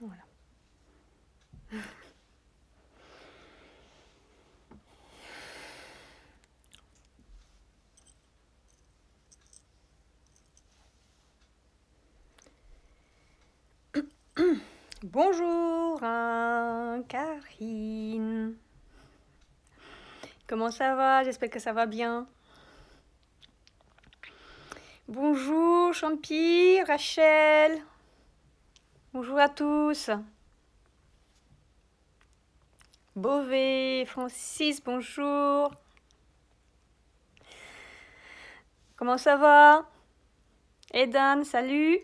Voilà. Bonjour, Karine. Comment ça va? J'espère que ça va bien. Bonjour, Champi, Rachel. Bonjour à tous. Beauvais, Francis, bonjour. Comment ça va? Edan, salut.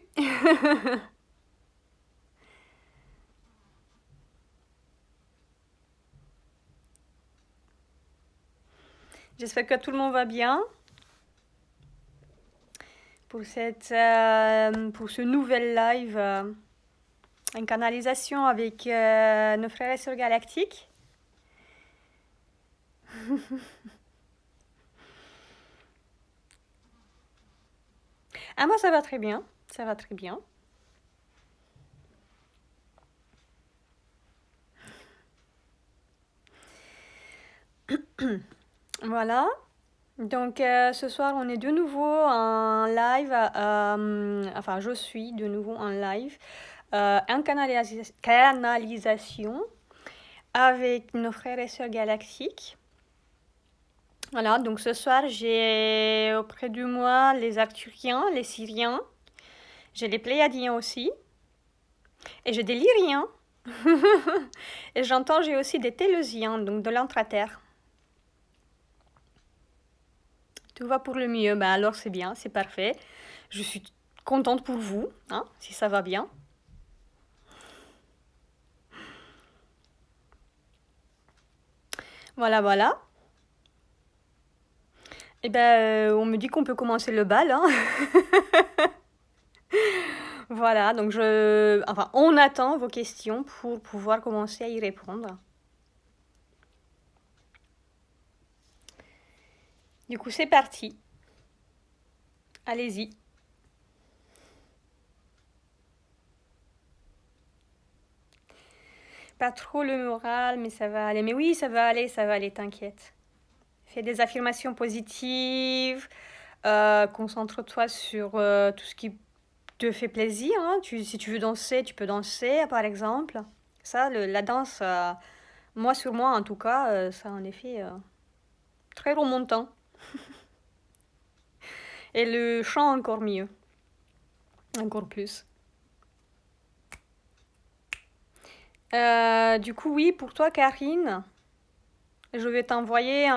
J'espère que tout le monde va bien pour ce nouvel live en canalisation avec nos frères et sœurs galactiques. Ah, moi ça va très bien, ça va très bien. Voilà. Donc ce soir on est de nouveau en live, enfin je suis de nouveau en live, en canalisation avec nos frères et sœurs galactiques. Voilà, donc ce soir j'ai auprès de moi les Arthuriens, les Syriens, j'ai les Pléiadiens aussi, et j'ai des Lyriens, et j'entends j'ai aussi des Téleusiens, donc de l'intraterre. Tout va pour le mieux, ben alors c'est bien, c'est parfait. Je suis contente pour vous, hein, si ça va bien. Voilà, voilà. Et ben, on me dit qu'on peut commencer le bal, hein. Voilà, donc enfin, on attend vos questions pour pouvoir commencer à y répondre. Du coup, c'est parti. Allez-y. Pas trop le moral, mais ça va aller. Mais oui, ça va aller, t'inquiète. Fais des affirmations positives. Concentre-toi sur tout ce qui te fait plaisir, hein. Si tu veux danser, tu peux danser, par exemple. Ça, la danse, moi sur moi en tout cas, ça a un effet très remontant. Et le chant encore mieux. Encore plus. Du coup, oui, pour toi, Karine, je vais t'envoyer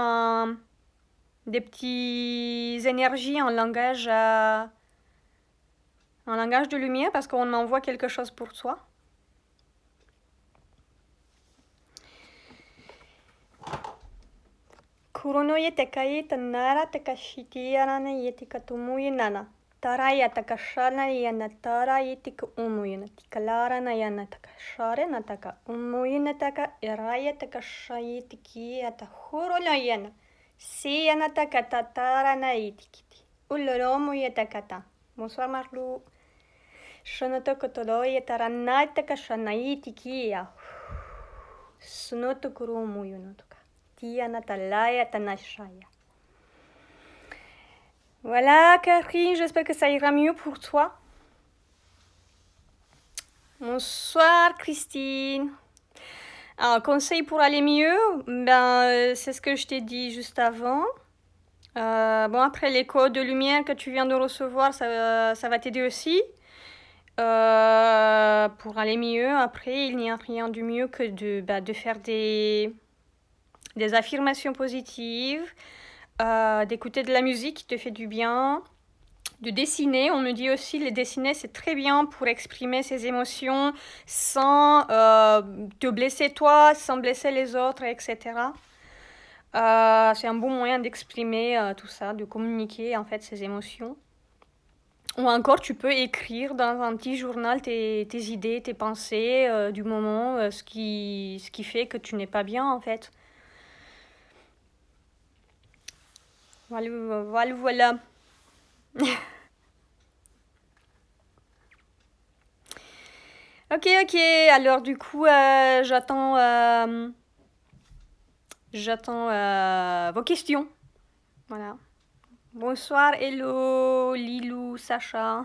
des petites énergies en langage de lumière parce qu'on m'envoie quelque chose pour toi. Kuronoye tekai tanara takashiti arana yetika tumuye nana. Taraya takashana yana tara yetika umuyana. Tikalara na yana takashare na taka umuyana taka iraya takashayitiki ata hurona yana. Siyana taka tatara na itikiti. Uloromo yetakata. Bonsoir Marlou. Shanoto kotoloye taranai takashana itiki ya. Sunoto kurumuyana. Voilà, Catherine, j'espère que ça ira mieux pour toi. Bonsoir, Christine. Alors, conseil pour aller mieux, c'est ce que je t'ai dit juste avant. Bon, après l'écho de lumière que tu viens de recevoir, ça va t'aider aussi. Pour aller mieux, après, il n'y a rien de mieux que de faire des affirmations positives, d'écouter de la musique qui te fait du bien, de dessiner. On me dit aussi les dessiner c'est très bien pour exprimer ses émotions sans te blesser toi, sans blesser les autres, etc. C'est un bon moyen d'exprimer tout ça, de communiquer en fait ses émotions. Ou encore tu peux écrire dans un petit journal tes idées, tes pensées du moment, ce qui fait que tu n'es pas bien en fait. Voilà. Ok, ok. Alors du coup, j'attends vos questions. Voilà. Bonsoir, hello, Lilou, Sacha.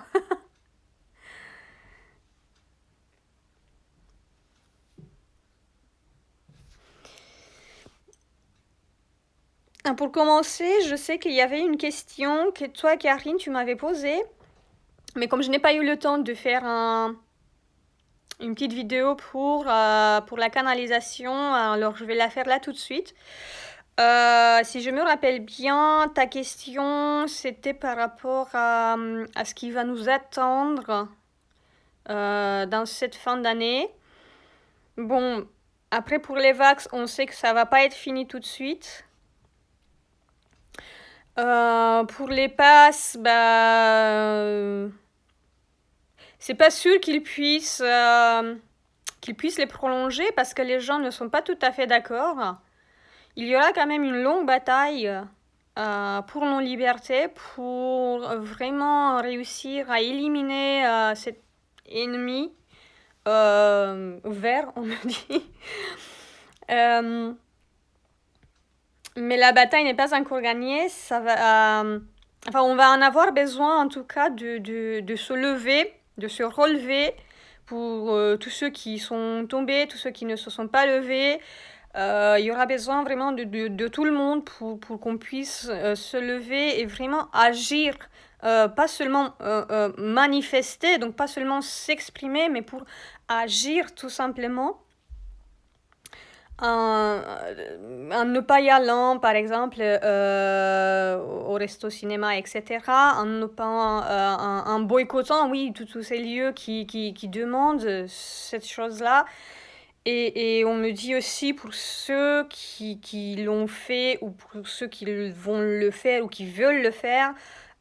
Pour commencer, je sais qu'il y avait une question que toi, Karine, tu m'avais posée. Mais comme je n'ai pas eu le temps de faire une petite vidéo pour la canalisation, alors je vais la faire là tout de suite. Si je me rappelle bien, ta question, c'était par rapport à ce qui va nous attendre dans cette fin d'année. Bon, après pour les vax, on sait que ça va pas être fini tout de suite. Pour les passes, c'est pas sûr qu'ils puissent les prolonger parce que les gens ne sont pas tout à fait d'accord. Il y aura quand même une longue bataille pour nos libertés, pour vraiment réussir à éliminer cet ennemi vert, on me dit. Mais la bataille n'est pas encore gagnée. On va en avoir besoin en tout cas de se lever, de se relever pour tous ceux qui sont tombés, tous ceux qui ne se sont pas levés. Il y aura besoin vraiment de tout le monde pour qu'on puisse se lever et vraiment agir, pas seulement manifester, donc pas seulement s'exprimer, mais pour agir tout simplement. En ne pas y allant, par exemple, au resto cinéma, etc., en boycottant, oui, tous ces lieux qui demandent cette chose-là. Et on me dit aussi pour ceux qui l'ont fait ou pour ceux qui vont le faire ou qui veulent le faire,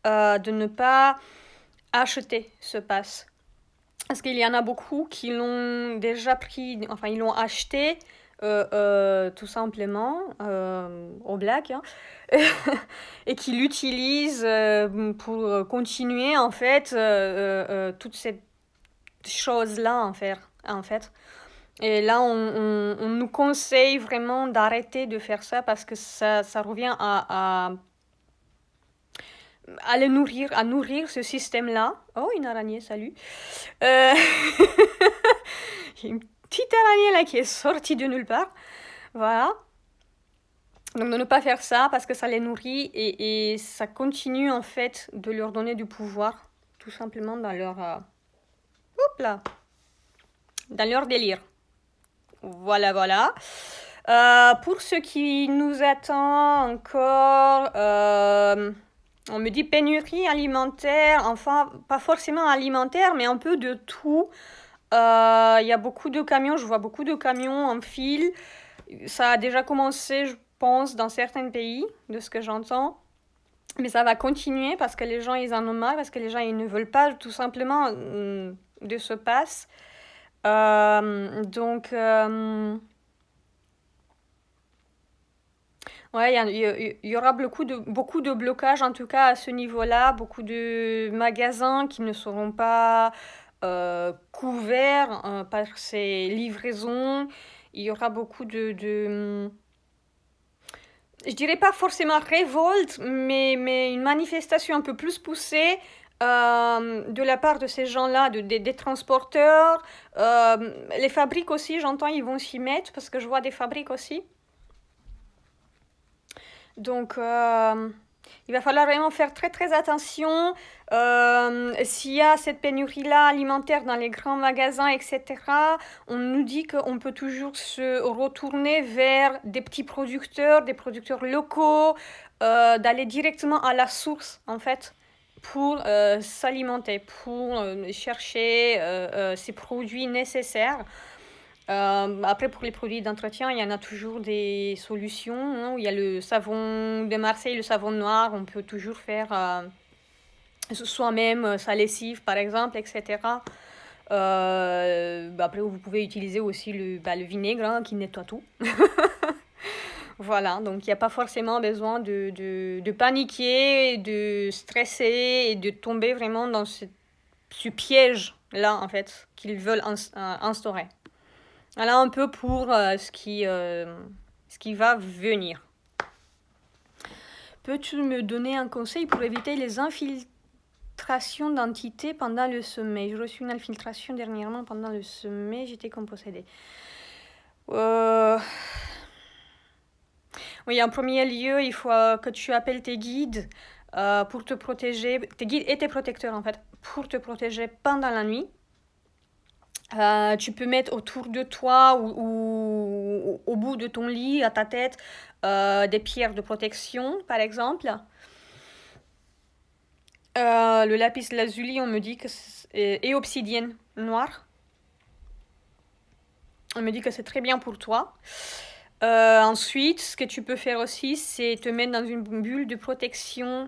de ne pas acheter ce pass. Parce qu'il y en a beaucoup qui l'ont déjà pris, enfin ils l'ont acheté tout simplement au black, hein, et qui l'utilisent pour continuer en fait toute cette chose-là en fait. Et là, on nous conseille vraiment d'arrêter de faire ça parce que ça revient à le nourrir, à nourrir ce système-là. Oh, une araignée, salut. Il y a une petite araignée là qui est sortie de nulle part. Voilà. Donc de ne pas faire ça parce que ça les nourrit et ça continue en fait de leur donner du pouvoir, tout simplement dans leur... dans leur délire. Voilà, voilà. Pour ce qui nous attend encore, on me dit pénurie alimentaire, enfin pas forcément alimentaire, mais un peu de tout. Il y a beaucoup de camions, je vois beaucoup de camions en file. Ça a déjà commencé, je pense, dans certains pays, de ce que j'entends. Mais ça va continuer parce que les gens, ils en ont marre, parce que les gens, ils ne veulent pas tout simplement de ce pass. Donc... Ouais, il y aura beaucoup de blocages, en tout cas à ce niveau-là, beaucoup de magasins qui ne seront pas couverts par ces livraisons. Il y aura beaucoup je dirais pas forcément révolte, mais une manifestation un peu plus poussée de la part de ces gens-là, des transporteurs. Les fabriques aussi, j'entends, ils vont s'y mettre parce que je vois des fabriques aussi. Donc, il va falloir vraiment faire très très attention. S'il y a cette pénurie-là alimentaire dans les grands magasins, etc., on nous dit qu'on peut toujours se retourner vers des petits producteurs, des producteurs locaux, d'aller directement à la source, en fait, pour s'alimenter, pour chercher ces produits nécessaires. Après, pour les produits d'entretien, il y en a toujours des solutions, hein, où il y a le savon de Marseille, le savon noir, on peut toujours faire soi-même sa lessive, par exemple, etc. Après, vous pouvez utiliser aussi le vinaigre, hein, qui nettoie tout. Voilà, donc il n'y a pas forcément besoin de paniquer, de stresser et de tomber vraiment dans ce piège là, en fait, qu'ils veulent instaurer. Voilà un peu pour ce qui va venir. Peux-tu me donner un conseil pour éviter les infiltrations d'entités pendant le sommeil? J'ai reçu une infiltration dernièrement pendant le sommeil, j'étais comme possédée. Oui, en premier lieu, il faut que tu appelles tes guides pour te protéger, tes guides et tes protecteurs en fait, pour te protéger pendant la nuit. Tu peux mettre autour de toi ou au bout de ton lit, à ta tête, des pierres de protection, par exemple. Le lapis lazuli, on me dit que et obsidienne noire. On me dit que c'est très bien pour toi. Ensuite, ce que tu peux faire aussi, c'est te mettre dans une bulle de protection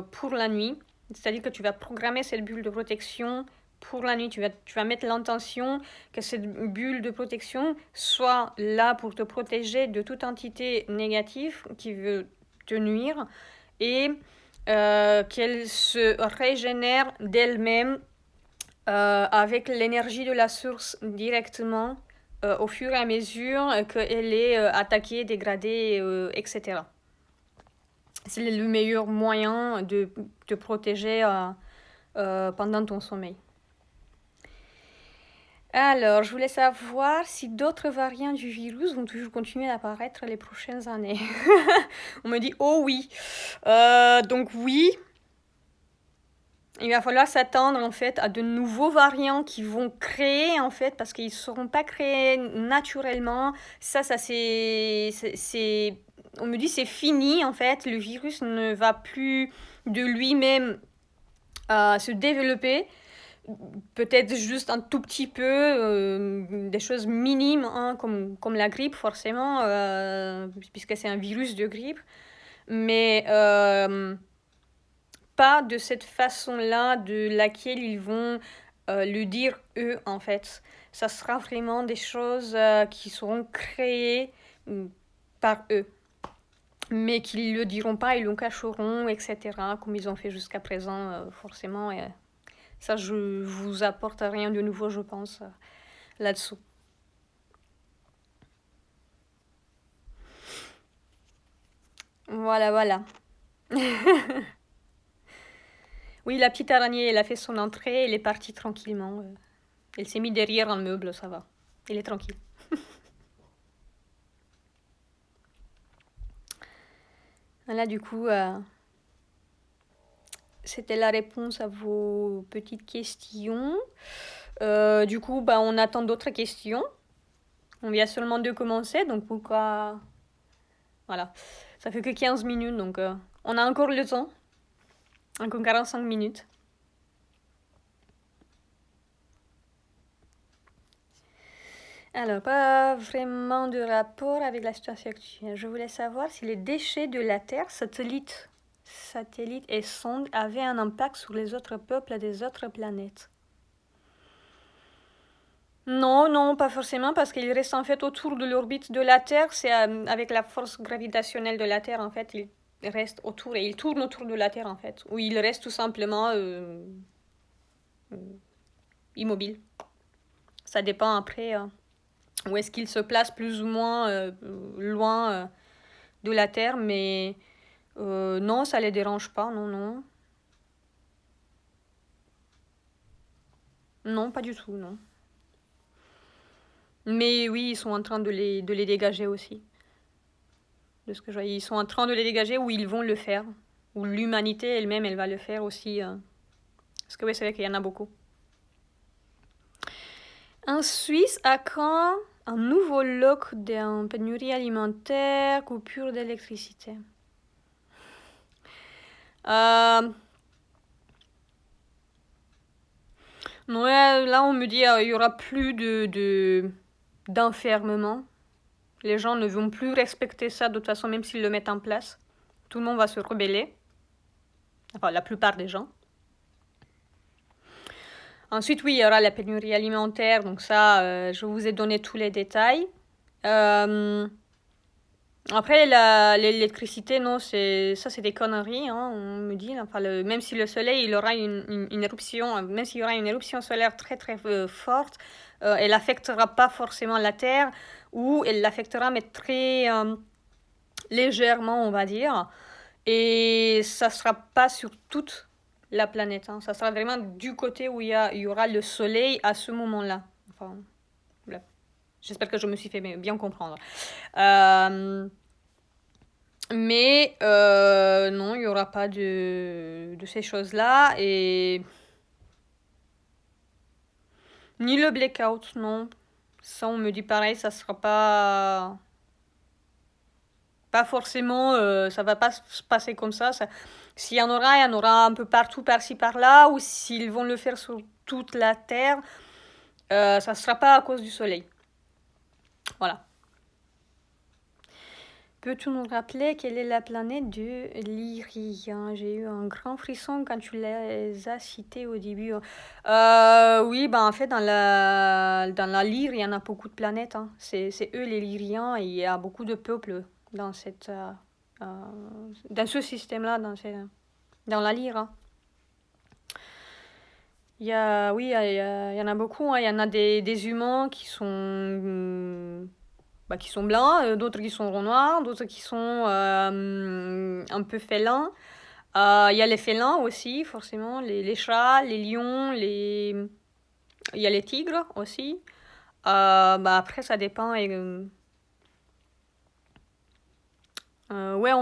pour la nuit. C'est-à-dire que tu vas programmer cette bulle de protection pour la nuit. Tu vas mettre l'intention que cette bulle de protection soit là pour te protéger de toute entité négative qui veut te nuire et qu'elle se régénère d'elle-même avec l'énergie de la source directement au fur et à mesure qu'elle est attaquée, dégradée, etc. C'est le meilleur moyen de te protéger pendant ton sommeil. Alors, je voulais savoir si d'autres variants du virus vont toujours continuer à apparaître les prochaines années. On me dit, oh oui. Donc oui, il va falloir s'attendre en fait à de nouveaux variants qui vont créer en fait parce qu'ils ne seront pas créés naturellement. Ça c'est on me dit c'est fini en fait. Le virus ne va plus de lui-même se développer. Peut-être juste un tout petit peu, des choses minimes hein, comme la grippe forcément, puisque c'est un virus de grippe. Mais pas de cette façon-là de laquelle ils vont le dire eux en fait. Ça sera vraiment des choses qui seront créées par eux. Mais qu'ils ne le diront pas, ils le cacheront, etc. Comme ils ont fait jusqu'à présent, forcément. Et ça, je vous apporte rien de nouveau, je pense, là-dessous. Voilà, voilà. Oui, la petite araignée, elle a fait son entrée, elle est partie tranquillement. Elle s'est mise derrière un meuble, ça va. Elle est tranquille. Là, du coup, c'était la réponse à vos petites questions. Du coup, on attend d'autres questions. On vient seulement de commencer, donc pourquoi... Voilà. Ça fait que 15 minutes, donc on a encore le temps. Encore 45 minutes. Alors, pas vraiment de rapport avec la situation actuelle. Je voulais savoir si les déchets de la Terre, satellites et sondes, avaient un impact sur les autres peuples des autres planètes. Non, non, pas forcément, parce qu'ils restent en fait autour de l'orbite de la Terre. C'est avec la force gravitationnelle de la Terre, en fait, ils restent autour et ils tournent autour de la Terre, en fait. Ou ils restent tout simplement immobiles. Ça dépend après où est-ce qu'ils se placent plus ou moins loin de la Terre, mais non, ça les dérange pas, non, non. Non, pas du tout, non. Mais oui, ils sont en train de les dégager aussi. De ce que je vois, ils sont en train de les dégager ou ils vont le faire. Ou l'humanité elle-même, elle va le faire aussi. Parce que oui, c'est vrai qu'il y en a beaucoup. En Suisse, à quand un nouveau lock d'une pénurie alimentaire, coupure d'électricité? Non, là, on me dit il y aura plus d'enfermement. Les gens ne vont plus respecter ça de toute façon, même s'ils le mettent en place. Tout le monde va se rebeller. Enfin, la plupart des gens. Ensuite, oui, il y aura la pénurie alimentaire. Donc ça, je vous ai donné tous les détails. Après, l'électricité, non, ça c'est des conneries, hein, on me dit. Enfin, même si le soleil, il aura une éruption, même s'il y aura une éruption solaire très très forte, elle affectera pas forcément la Terre, ou elle l'affectera, mais très légèrement, on va dire. Et ça sera pas sur toute la planète, hein. Ça sera vraiment du côté où il y aura le soleil à ce moment-là. Enfin, voilà. J'espère que je me suis fait bien comprendre. Mais non, il n'y aura pas de ces choses-là. Et ni le blackout, non. Ça, on me dit pareil, ça sera pas forcément, ça va pas se passer comme ça. S'il y en aura, il y en aura un peu partout, par-ci, par-là. Ou s'ils vont le faire sur toute la Terre, ça ne sera pas à cause du soleil. Voilà. Peux-tu nous rappeler quelle est la planète de Lyrie? J'ai eu un grand frisson quand tu les as cités au début. Oui, ben en fait, dans la Lyre, il y en a beaucoup de planètes, hein. C'est eux les Lyriens, et il y a beaucoup de peuples dans euh, dans ce système-là, dans la Lyre, hein. Oui, il y en a beaucoup, hein. Il y en a des humains qui sont blancs, d'autres qui sont noirs, d'autres qui sont un peu félins. Il y a les félins aussi, forcément, les chats, les lions, il y a les tigres aussi. Après, ça dépend. Ouais,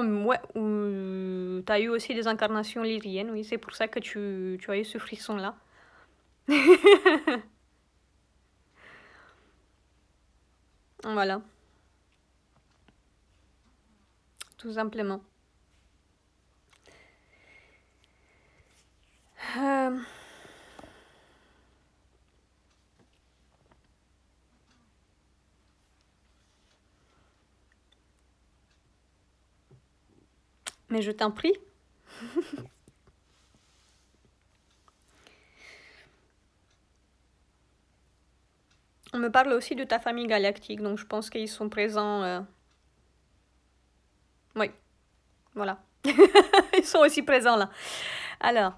t'as eu aussi des incarnations lyriennes, oui, c'est pour ça que tu as eu ce frisson-là. Voilà, tout simplement. Euh, mais je t'en prie. On me parle aussi de ta famille galactique, donc je pense qu'ils sont présents. Oui, voilà. Ils sont aussi présents là. Alors,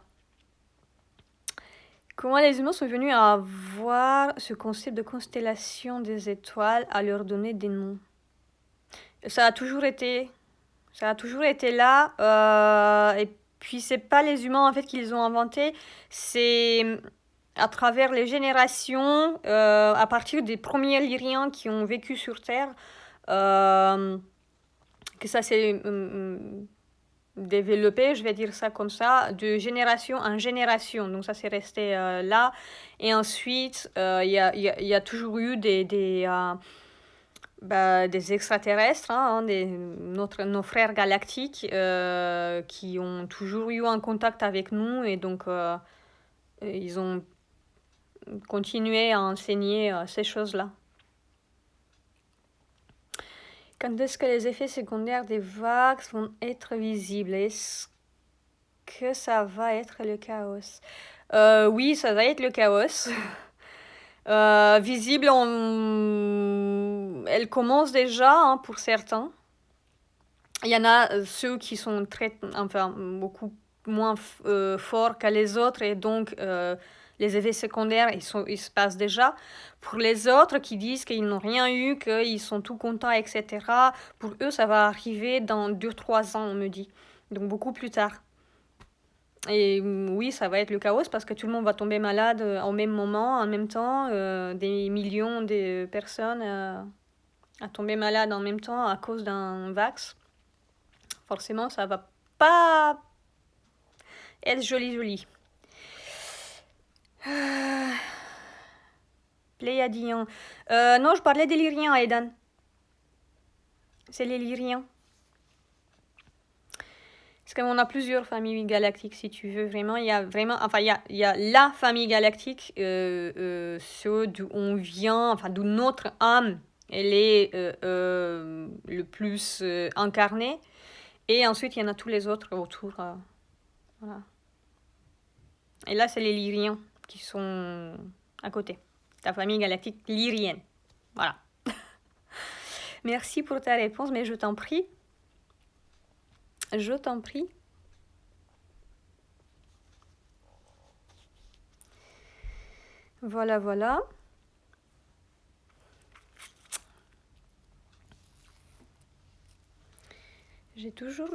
comment les humains sont venus à avoir ce concept de constellation des étoiles, à leur donner des noms? Ça a toujours été, ça a toujours été là. Et puis c'est pas les humains en fait qui les ont inventés, c'est à travers les générations, à partir des premiers Lyriens qui ont vécu sur Terre, euh, que ça s'est développé, je vais dire ça comme ça, de génération en génération. Donc ça c'est resté là. Et ensuite, il y a toujours eu des extraterrestres, hein, nos frères galactiques, qui ont toujours eu un contact avec nous, et donc ils ont continué à enseigner ces choses-là. Quand est-ce que les effets secondaires des vagues vont être visibles? Est-ce que ça va être le chaos? Oui, ça va être le chaos. Visible, elle commence déjà, hein, pour certains. Il y en a ceux qui sont enfin, beaucoup moins forts que les autres, et donc les effets secondaires, ils se passent déjà. Pour les autres qui disent qu'ils n'ont rien eu, qu'ils sont tout contents, etc., pour eux, ça va arriver dans 2-3 ans, on me dit. Donc beaucoup plus tard. Et oui, ça va être le chaos parce que tout le monde va tomber malade au même moment, en même temps. Des millions de personnes à tomber malades en même temps à cause d'un vax. Forcément, ça va pas être joli. Pléiadiens. Non, je parlais des Lyriens, Aidan. C'est les Lyriens. Parce qu'on a plusieurs familles galactiques, si tu veux. Vraiment, il y a vraiment... Enfin, il y a la famille galactique, ceux d'où on vient, enfin, d'où notre âme, elle est le plus incarnée. Et ensuite, il y en a tous les autres autour. Voilà. Et là, c'est les Lyriens qui sont à côté. Ta famille galactique lyrienne. Voilà. Merci pour ta réponse, mais je t'en prie. Je t'en prie. Voilà, voilà. J'ai toujours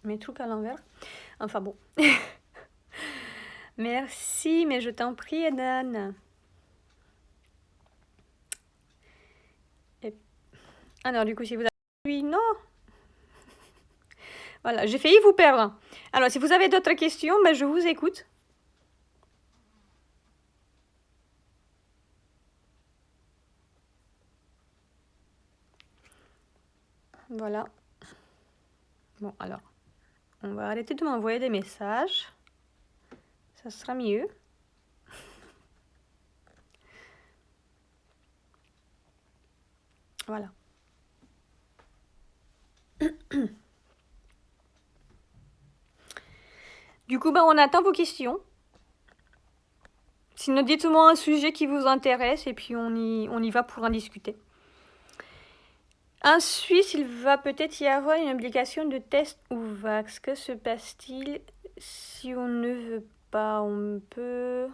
mes trucs à l'envers. Enfin bon. Merci, mais je t'en prie, Edan. Alors, du coup, si vous avez... Oui, non. Voilà, j'ai failli vous perdre. Alors, si vous avez d'autres questions, ben, je vous écoute. Voilà. Bon, alors, on va arrêter de m'envoyer des messages. Ça sera mieux. Voilà. Du coup, ben, on attend vos questions. Sinon, dites-moi un sujet qui vous intéresse et puis on y va pour en discuter. Ensuite, il va peut-être y avoir une obligation de test ou vax. Que se passe-t-il si on ne veut pas? On peut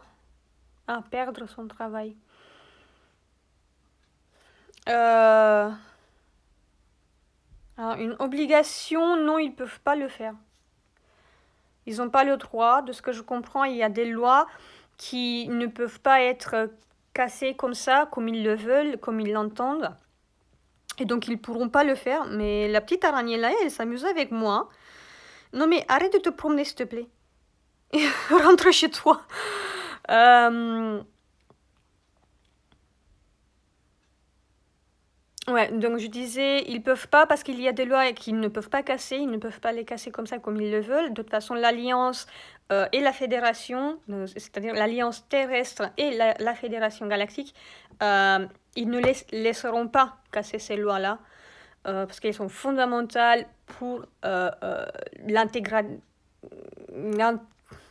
perdre son travail. Alors, une obligation, non, ils ne peuvent pas le faire. Ils n'ont pas le droit. De ce que je comprends, il y a des lois qui ne peuvent pas être cassées comme ça, comme ils le veulent, comme ils l'entendent. Et donc, ils ne pourront pas le faire. Mais la petite araignée là, elle s'amuse avec moi. Non, mais arrête de te promener, s'il te plaît. Rentre chez toi. Ouais, donc je disais, ils peuvent pas parce qu'il y a des lois qu'ils ne peuvent pas casser, ils ne peuvent pas les casser comme ça comme ils le veulent. De toute façon, l'Alliance et la Fédération, c'est-à-dire l'Alliance terrestre et la Fédération galactique, ils ne laisseront pas casser ces lois-là parce qu'elles sont fondamentales pour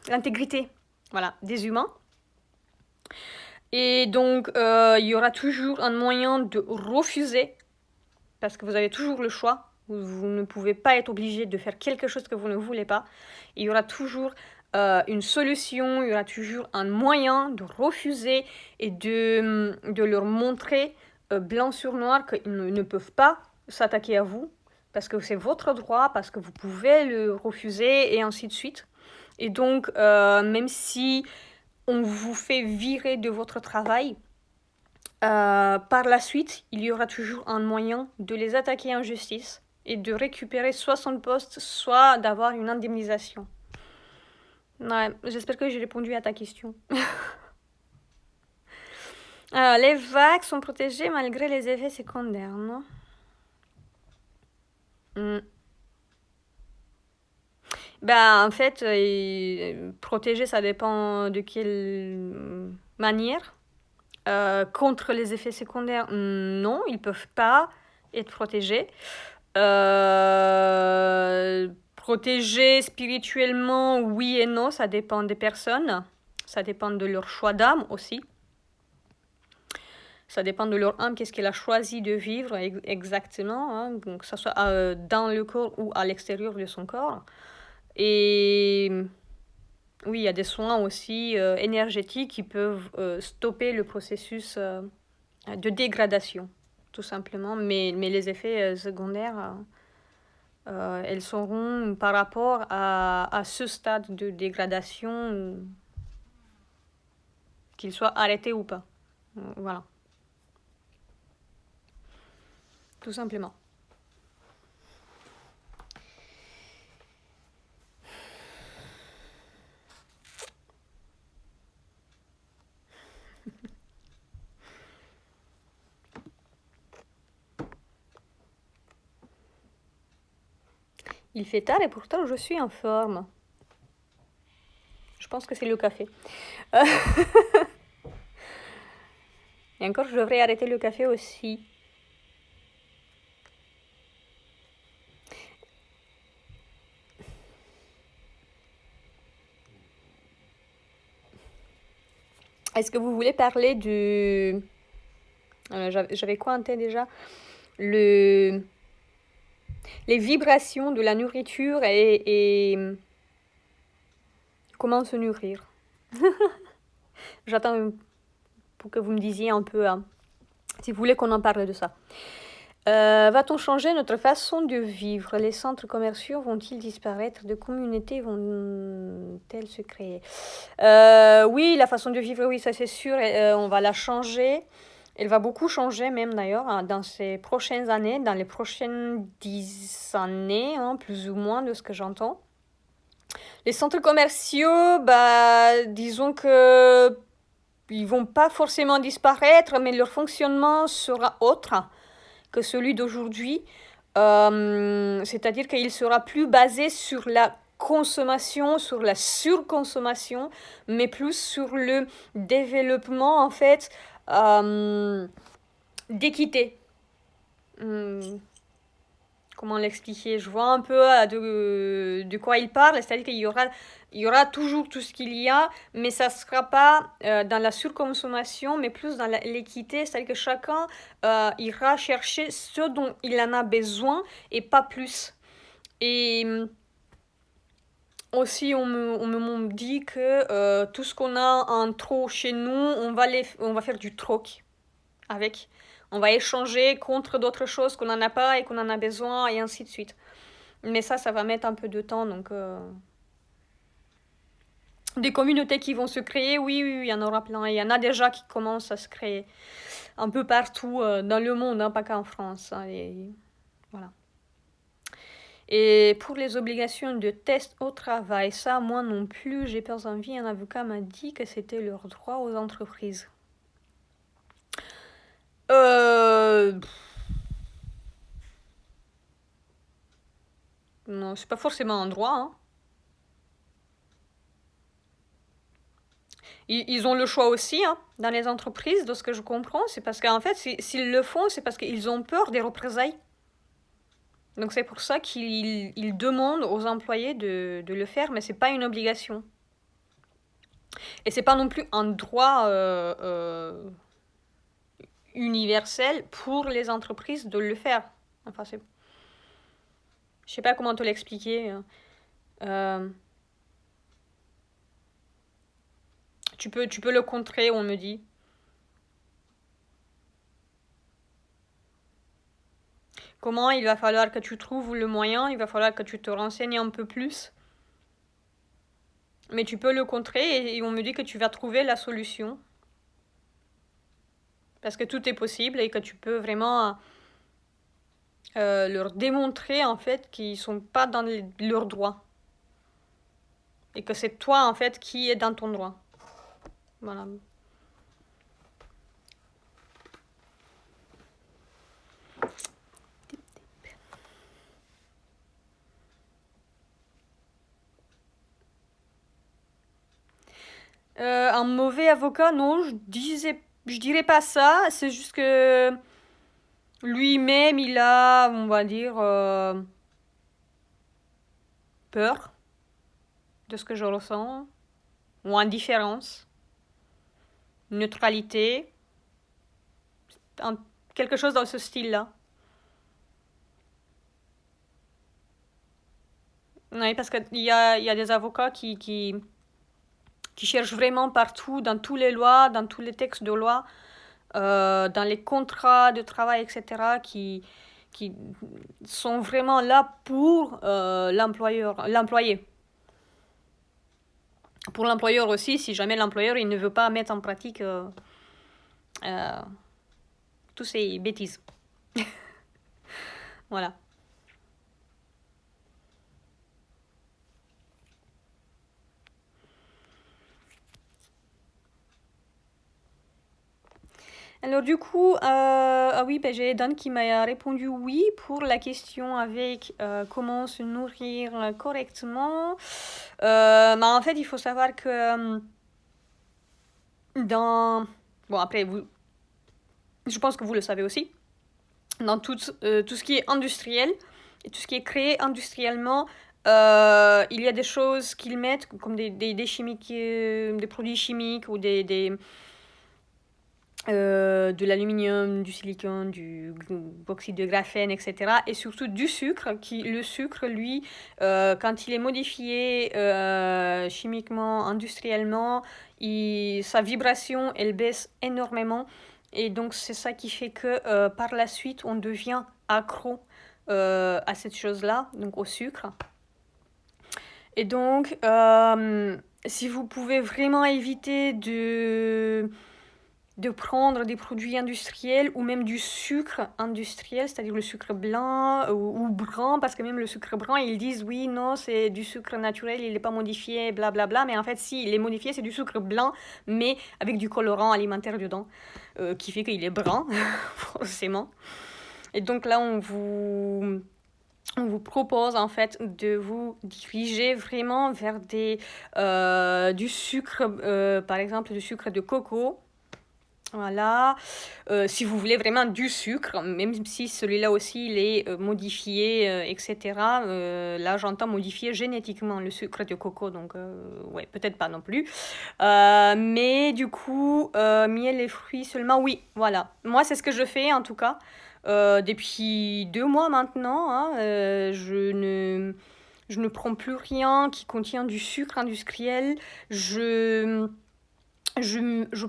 l'intégrité, voilà, des humains. Et donc, il y aura toujours un moyen de refuser, parce que vous avez toujours le choix. Vous ne pouvez pas être obligé de faire quelque chose que vous ne voulez pas. Il y aura toujours une solution, il y aura toujours un moyen de refuser et de leur montrer blanc sur noir qu'ils ne peuvent pas s'attaquer à vous, parce que c'est votre droit, parce que vous pouvez le refuser, et ainsi de suite. Et donc, même si on vous fait virer de votre travail, par la suite, il y aura toujours un moyen de les attaquer en justice et de récupérer soit son poste, soit d'avoir une indemnisation. Ouais, j'espère que j'ai répondu à ta question. Alors, les vagues sont protégées malgré les effets secondaires, non? Ben, en fait, protéger, ça dépend de quelle manière. Contre les effets secondaires, non, ils ne peuvent pas être protégés. Protégés spirituellement, oui et non, ça dépend des personnes. Ça dépend de leur choix d'âme aussi. Ça dépend de leur âme, qu'est-ce qu'elle a choisi de vivre exactement, hein, donc que ce soit dans le corps ou à l'extérieur de son corps. Et oui, il y a des soins aussi énergétiques qui peuvent stopper le processus de dégradation, tout simplement. Mais les effets secondaires, elles seront par rapport à ce stade de dégradation, qu'il soit arrêté ou pas. Voilà. Tout simplement. Il fait tard et pourtant je suis en forme. Je pense que c'est le café. Et encore, je devrais arrêter le café aussi. Est-ce que vous voulez parler J'avais quoi en tête déjà? Les vibrations de la nourriture et comment se nourrir. J'attends pour que vous me disiez un peu, si vous voulez qu'on en parle de ça. Va-t-on changer notre façon de vivre? Les centres commerciaux vont-ils disparaître? De communautés vont-elles se créer? Oui, la façon de vivre, oui, ça c'est sûr, on va la changer. Elle va beaucoup changer même d'ailleurs dans ces prochaines années, dans les prochaines 10 années, plus ou moins de ce que j'entends. Les centres commerciaux, disons que ils vont pas forcément disparaître, mais leur fonctionnement sera autre que celui d'aujourd'hui. C'est-à-dire qu'il sera plus basé sur la consommation, sur la surconsommation, mais plus sur le développement en fait d'équité. Comment l'expliquer? Je vois un peu de quoi il parle, c'est-à-dire qu'il y aura toujours tout ce qu'il y a, mais ça ne sera pas dans la surconsommation, mais plus dans l'équité, c'est-à-dire que chacun ira chercher ce dont il en a besoin et pas plus. Et aussi, on me dit que tout ce qu'on a en trop chez nous, on va faire du troc avec. On va échanger contre d'autres choses qu'on n'en a pas et qu'on en a besoin, et ainsi de suite. Mais ça va mettre un peu de temps, donc... Des communautés qui vont se créer, oui, il y en aura plein. Il y en a déjà qui commencent à se créer un peu partout dans le monde, pas qu'en France. Et voilà. Et pour les obligations de test au travail, ça, moi non plus, j'ai pas envie. Un avocat m'a dit que c'était leur droit aux entreprises. Non, c'est pas forcément un droit. Ils ont le choix aussi dans les entreprises, de ce que je comprends. C'est parce qu'en fait, s'ils le font, c'est parce qu'ils ont peur des représailles. Donc c'est pour ça qu'ils demandent aux employés de le faire, mais c'est pas une obligation. Et c'est pas non plus un droit universel pour les entreprises de le faire. Enfin, je sais pas comment te l'expliquer. Tu peux le contrer, on me dit. Comment? Il va falloir que tu trouves le moyen, il va falloir que tu te renseignes un peu plus. Mais tu peux le contrer et on me dit que tu vas trouver la solution. Parce que tout est possible et que tu peux vraiment leur démontrer en fait qu'ils sont pas dans leurs droits. Et que c'est toi en fait qui est dans ton droit. Voilà. Un mauvais avocat, non, je dirais pas ça. C'est juste que lui-même, il a, on va dire, peur de ce que je ressens, ou indifférence, neutralité, quelque chose dans ce style-là. Oui, parce qu'il y a des avocats qui cherchent vraiment partout, dans toutes les lois, dans tous les textes de loi, dans les contrats de travail, etc., qui sont vraiment là pour l'employé. Pour l'employeur aussi, si jamais l'employeur il ne veut pas mettre en pratique toutes ces bêtises. Voilà. Alors du coup, oui, j'ai Dan qui m'a répondu oui pour la question avec comment se nourrir correctement. En fait, il faut savoir que Bon, après, je pense que vous le savez aussi. Dans tout ce qui est industriel et tout ce qui est créé industriellement, il y a des choses qu'ils mettent comme des chimiques, des produits chimiques ou de l'aluminium, du silicone, du oxyde de graphène, etc. Et surtout du sucre. Le sucre, lui, quand il est modifié chimiquement, industriellement, sa vibration, elle baisse énormément. Et donc, c'est ça qui fait que par la suite, on devient accro à cette chose-là, donc au sucre. Et donc, si vous pouvez vraiment éviter de prendre des produits industriels ou même du sucre industriel, c'est-à-dire le sucre blanc ou brun, parce que même le sucre brun, ils disent oui, non, c'est du sucre naturel, il n'est pas modifié, blablabla, mais en fait, si, il est modifié, c'est du sucre blanc, mais avec du colorant alimentaire dedans, qui fait qu'il est brun, forcément. Et donc là, on vous propose en fait de vous diriger vraiment vers du sucre, par exemple du sucre de coco. Voilà, si vous voulez vraiment du sucre, même si celui-là aussi il est modifié, etc. Là j'entends modifier génétiquement le sucre de coco, donc ouais, peut-être pas non plus. Mais du coup, miel et fruits seulement, oui, voilà. Moi c'est ce que je fais en tout cas. Depuis 2 mois maintenant, hein, je ne prends plus rien qui contient du sucre industriel. Je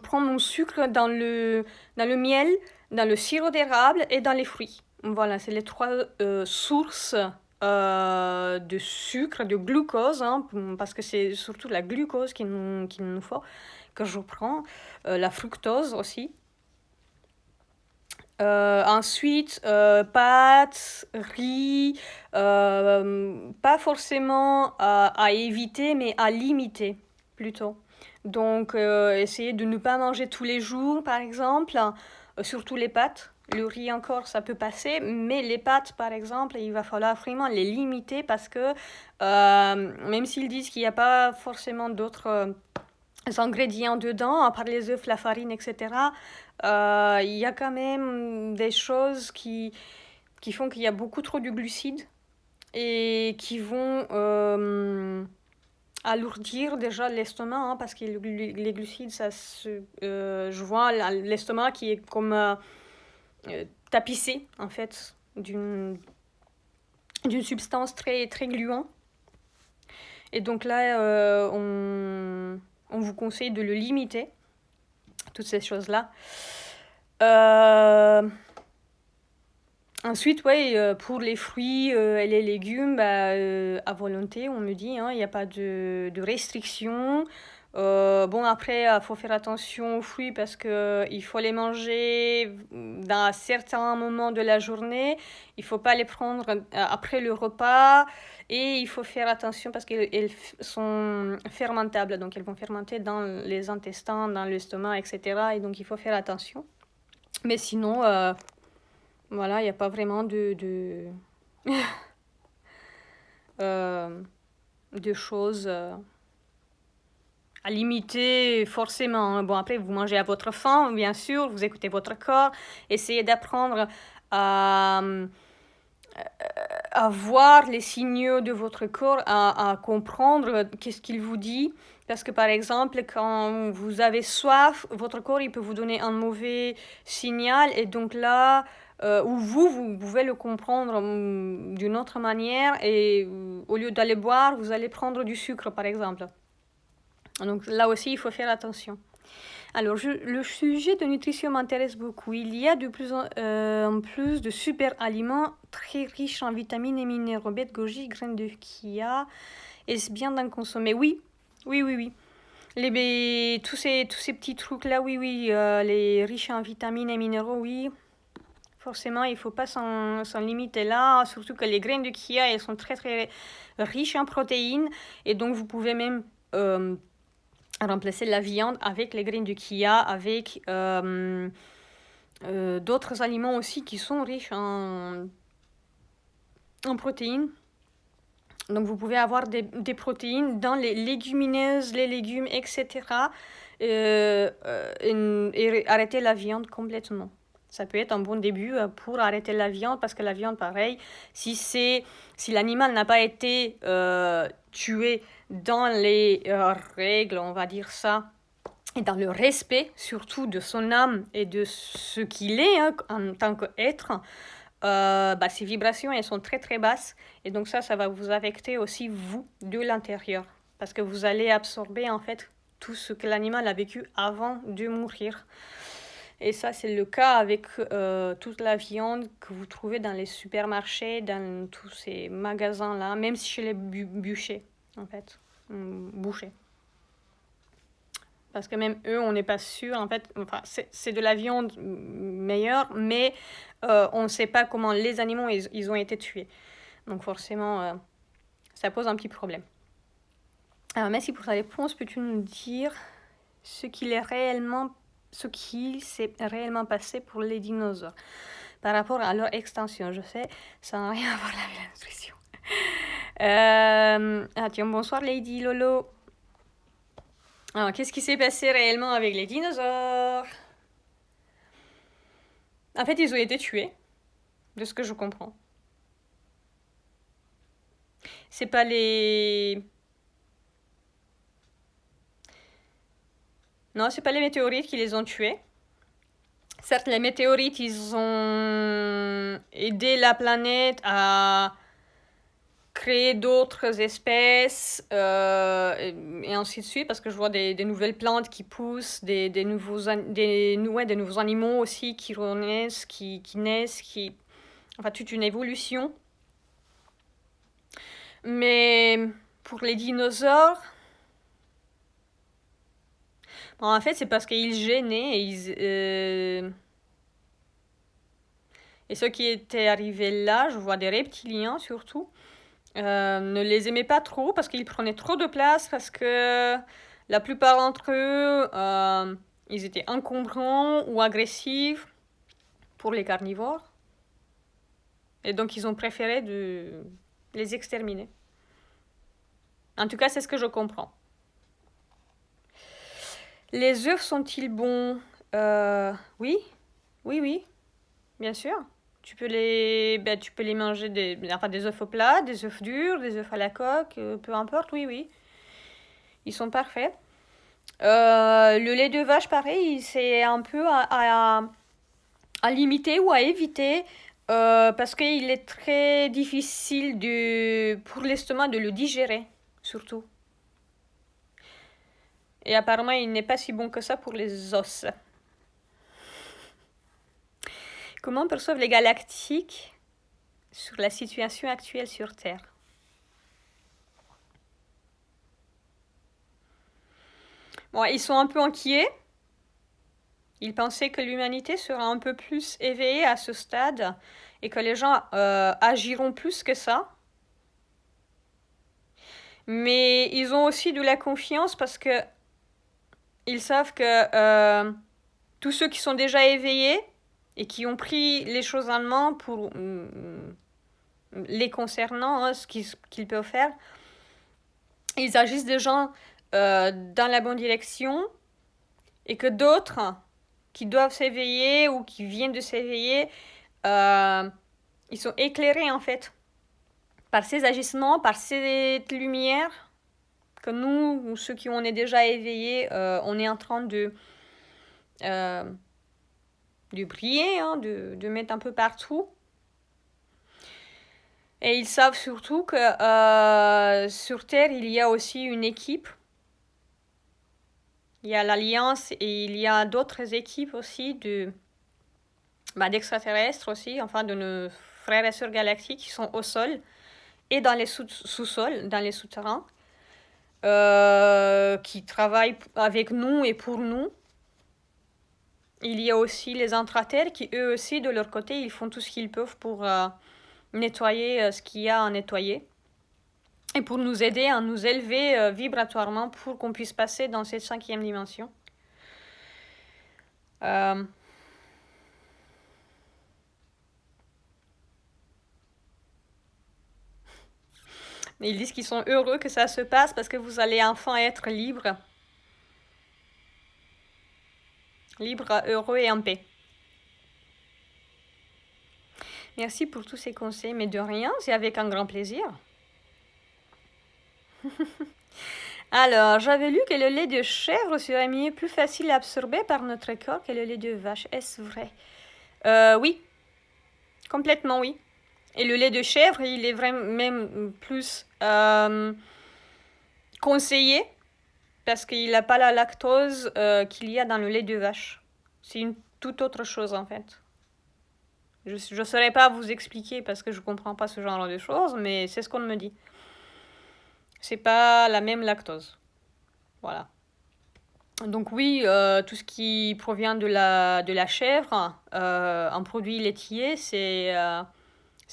prends mon sucre dans le miel, dans le sirop d'érable et dans les fruits. Voilà, c'est les 3 sources de sucre, de glucose, hein, parce que c'est surtout la glucose qu'il nous faut, que je prends. La fructose aussi. Ensuite, pâtes, riz, pas forcément à éviter, mais à limiter plutôt. Donc, essayez de ne pas manger tous les jours, par exemple, surtout les pâtes. Le riz encore, ça peut passer, mais les pâtes, par exemple, il va falloir vraiment les limiter parce que même s'ils disent qu'il n'y a pas forcément d'autres ingrédients dedans, à part les œufs, la farine, etc., il y a quand même des choses qui font qu'il y a beaucoup trop de glucides et qui vont alourdir déjà l'estomac, hein, parce que les glucides, je vois l'estomac qui est comme tapissé, en fait, d'une substance très, très gluante. Et donc là, on vous conseille de le limiter, toutes ces choses-là. Ensuite, ouais, pour les fruits et les légumes, à volonté, on me dit, hein, il n'y a pas de restriction. Bon, après, il faut faire attention aux fruits parce qu'il faut les manger dans certains moments de la journée. Il ne faut pas les prendre après le repas. Et il faut faire attention parce qu'elles sont fermentables. Donc, elles vont fermenter dans les intestins, dans l'estomac, etc. Et donc, il faut faire attention. Mais sinon, voilà, il n'y a pas vraiment de choses à limiter forcément. Bon, après, vous mangez à votre faim, bien sûr, vous écoutez votre corps, essayez d'apprendre à voir les signaux de votre corps, à comprendre qu'est-ce qu'il vous dit. Parce que par exemple, quand vous avez soif, votre corps il peut vous donner un mauvais signal et donc là, ou vous pouvez le comprendre d'une autre manière et au lieu d'aller boire, vous allez prendre du sucre par exemple. Donc là aussi, il faut faire attention. Alors, le sujet de nutrition m'intéresse beaucoup. Il y a de plus en plus de super aliments très riches en vitamines et minéraux. Bête, goji, graines de chia. Est-ce bien d'en consommer? Oui. Tous ces petits trucs-là, oui. Les riches en vitamines et minéraux, oui. Forcément, il ne faut pas s'en limiter là. Surtout que les graines de chia, elles sont très, très riches en protéines. Et donc, vous pouvez même remplacer la viande avec les graines de chia, avec d'autres aliments aussi qui sont riches en protéines. Donc vous pouvez avoir des protéines dans les légumineuses, les légumes, etc. Et arrêter la viande complètement. Ça peut être un bon début pour arrêter la viande parce que la viande, pareil, si l'animal n'a pas été tué dans les règles, on va dire ça, et dans le respect surtout de son âme et de ce qu'il est en tant qu'être, ces vibrations, elles sont très très basses. Et donc ça va vous affecter aussi, vous, de l'intérieur. Parce que vous allez absorber en fait tout ce que l'animal a vécu avant de mourir. Et ça, c'est le cas avec toute la viande que vous trouvez dans les supermarchés, dans tous ces magasins-là, même si chez les bûchers, en fait, bouchers. Parce que même eux, on n'est pas sûr, en fait, enfin, c'est de la viande meilleure, mais on ne sait pas comment les animaux, ils ont été tués. Donc forcément, ça pose un petit problème. Alors, merci pour ta réponse. Peux-tu nous dire ce qu'il s'est réellement passé pour les dinosaures par rapport à leur extinction? Je sais, ça n'a rien à voir avec la nutrition. Tiens, bonsoir Lady Lolo. Alors, qu'est-ce qui s'est passé réellement avec les dinosaures? En fait, ils ont été tués, de ce que je comprends. C'est pas les... Non, c'est pas les météorites qui les ont tués. Certes, les météorites, ils ont aidé la planète à créer d'autres espèces et ainsi de suite, parce que je vois des nouvelles plantes qui poussent, des nouveaux animaux aussi qui renaissent, qui naissent, enfin toute une évolution. Mais pour les dinosaures, en fait, c'est parce qu'ils gênaient et ceux qui étaient arrivés là, je vois des reptiliens surtout, ne les aimaient pas trop parce qu'ils prenaient trop de place, parce que la plupart d'entre eux, ils étaient encombrants ou agressifs pour les carnivores. Et donc, ils ont préféré de les exterminer. En tout cas, c'est ce que je comprends. Les œufs sont-ils bons? Oui, oui, bien sûr. Tu peux les manger des œufs au plat, des œufs durs, des œufs à la coque, peu importe, oui. Ils sont parfaits. Le lait de vache, pareil, c'est un peu à limiter ou à éviter parce qu'il est très difficile pour l'estomac de le digérer, surtout. Et apparemment, il n'est pas si bon que ça pour les os. Comment perçoivent les galactiques sur la situation actuelle sur Terre? Bon, ils sont un peu inquiets. Ils pensaient que l'humanité sera un peu plus éveillée à ce stade et que les gens agiront plus que ça. Mais ils ont aussi de la confiance parce que ils savent que tous ceux qui sont déjà éveillés et qui ont pris les choses en main pour les concernant, ce qu'ils peuvent faire, ils agissent déjà dans la bonne direction, et que d'autres qui doivent s'éveiller ou qui viennent de s'éveiller, ils sont éclairés en fait par ces agissements, par cette lumière que nous, ceux qui on est déjà éveillés, on est en train de briller, de mettre un peu partout. Et ils savent surtout que sur Terre, il y a aussi une équipe. Il y a l'Alliance et il y a d'autres équipes aussi d'extraterrestres aussi, enfin de nos frères et sœurs galactiques qui sont au sol et dans les sous-sols, dans les souterrains, qui travaillent avec nous et pour nous. Il y a aussi les intraterres qui, eux aussi, de leur côté, ils font tout ce qu'ils peuvent pour nettoyer ce qu'il y a à nettoyer. Et pour nous aider à nous élever vibratoirement pour qu'on puisse passer dans cette 5e dimension. Ils disent qu'ils sont heureux que ça se passe parce que vous allez enfin être libre. Libre, heureux et en paix. Merci pour tous ces conseils, mais de rien, c'est avec un grand plaisir. Alors, j'avais lu que le lait de chèvre serait mieux, plus facile à absorber par notre corps que le lait de vache. Est-ce vrai? Oui, complètement oui. Et le lait de chèvre, il est vraiment même plus conseillé parce qu'il n'a pas la lactose qu'il y a dans le lait de vache. C'est une toute autre chose en fait. Je ne saurais pas vous expliquer parce que je ne comprends pas ce genre de choses, mais c'est ce qu'on me dit. C'est pas la même lactose. Voilà. Donc oui, tout ce qui provient de la chèvre, un produit laitier, c'est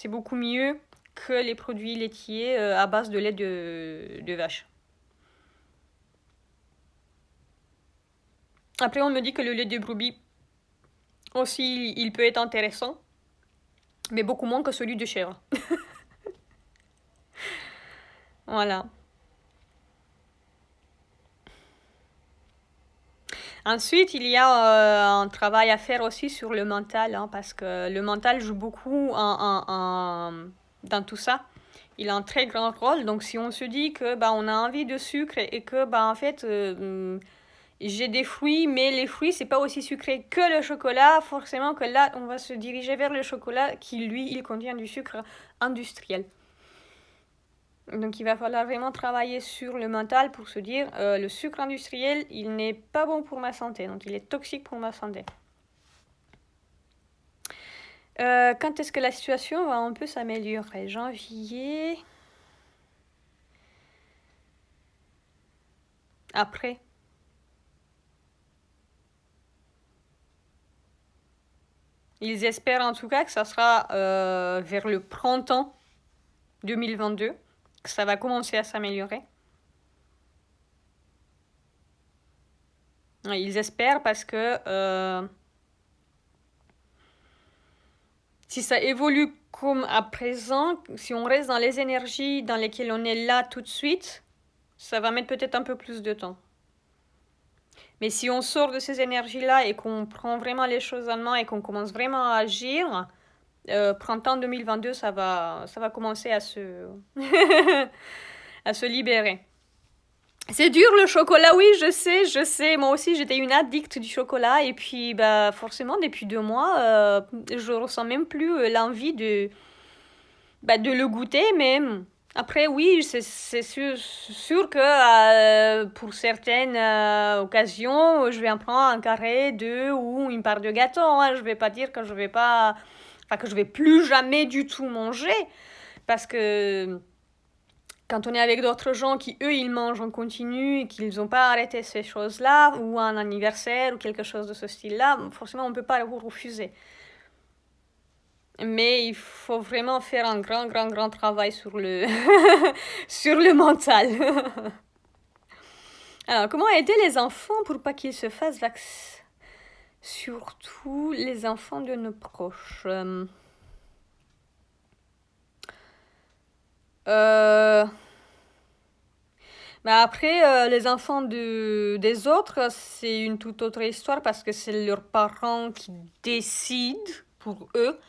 beaucoup mieux que les produits laitiers à base de lait de vache. Après, on me dit que le lait de brebis aussi, il peut être intéressant, mais beaucoup moins que celui de chèvre. Voilà. Ensuite, il y a un travail à faire aussi sur le mental, hein, parce que le mental joue beaucoup dans tout ça. Il a un très grand rôle. Donc, si on se dit que on a envie de sucre et que en fait j'ai des fruits, mais les fruits c'est pas aussi sucré que le chocolat, forcément que là on va se diriger vers le chocolat qui lui il contient du sucre industriel. Donc il va falloir vraiment travailler sur le mental pour se dire le sucre industriel, il n'est pas bon pour ma santé, donc il est toxique pour ma santé. Quand est-ce que la situation va un peu s'améliorer? Janvier. Après. Ils espèrent en tout cas que ça sera vers le printemps 2022 que ça va commencer à s'améliorer. Ils espèrent parce que si ça évolue comme à présent, si on reste dans les énergies dans lesquelles on est là tout de suite, ça va mettre peut-être un peu plus de temps. Mais si on sort de ces énergies-là et qu'on prend vraiment les choses en main et qu'on commence vraiment à agir, printemps 2022, ça va commencer à se, à se libérer. C'est dur le chocolat, oui, je sais. Moi aussi, j'étais une addict du chocolat. Et puis, forcément, depuis 2 mois, je ressens même plus l'envie de le goûter. Mais après, oui, c'est sûr que pour certaines occasions, je vais en prendre un carré, deux ou une part de gâteau. Hein. Je vais pas dire que je vais pas... Enfin, que je vais plus jamais du tout manger. Parce que... Quand on est avec d'autres gens qui, eux, ils mangent en continu et qu'ils n'ont pas arrêté ces choses-là, ou un anniversaire ou quelque chose de ce style-là, forcément, on ne peut pas vous refuser. Mais il faut vraiment faire un grand travail sur le, sur le mental. Alors, comment aider les enfants pour pas qu'ils se fassent vacciner? Surtout les enfants de nos proches. Après, les enfants des autres, c'est une toute autre histoire parce que c'est leurs parents qui décident pour eux.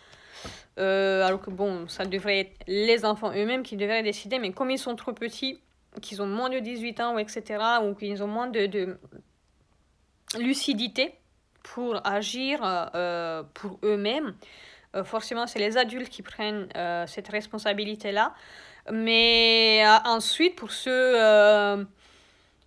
Alors que bon, ça devrait être les enfants eux-mêmes qui devraient décider, mais comme ils sont trop petits, qu'ils ont moins de 18 ans, ou etc., ou qu'ils ont moins de lucidité pour agir pour eux-mêmes, forcément, c'est les adultes qui prennent cette responsabilité-là. Mais ensuite, pour ceux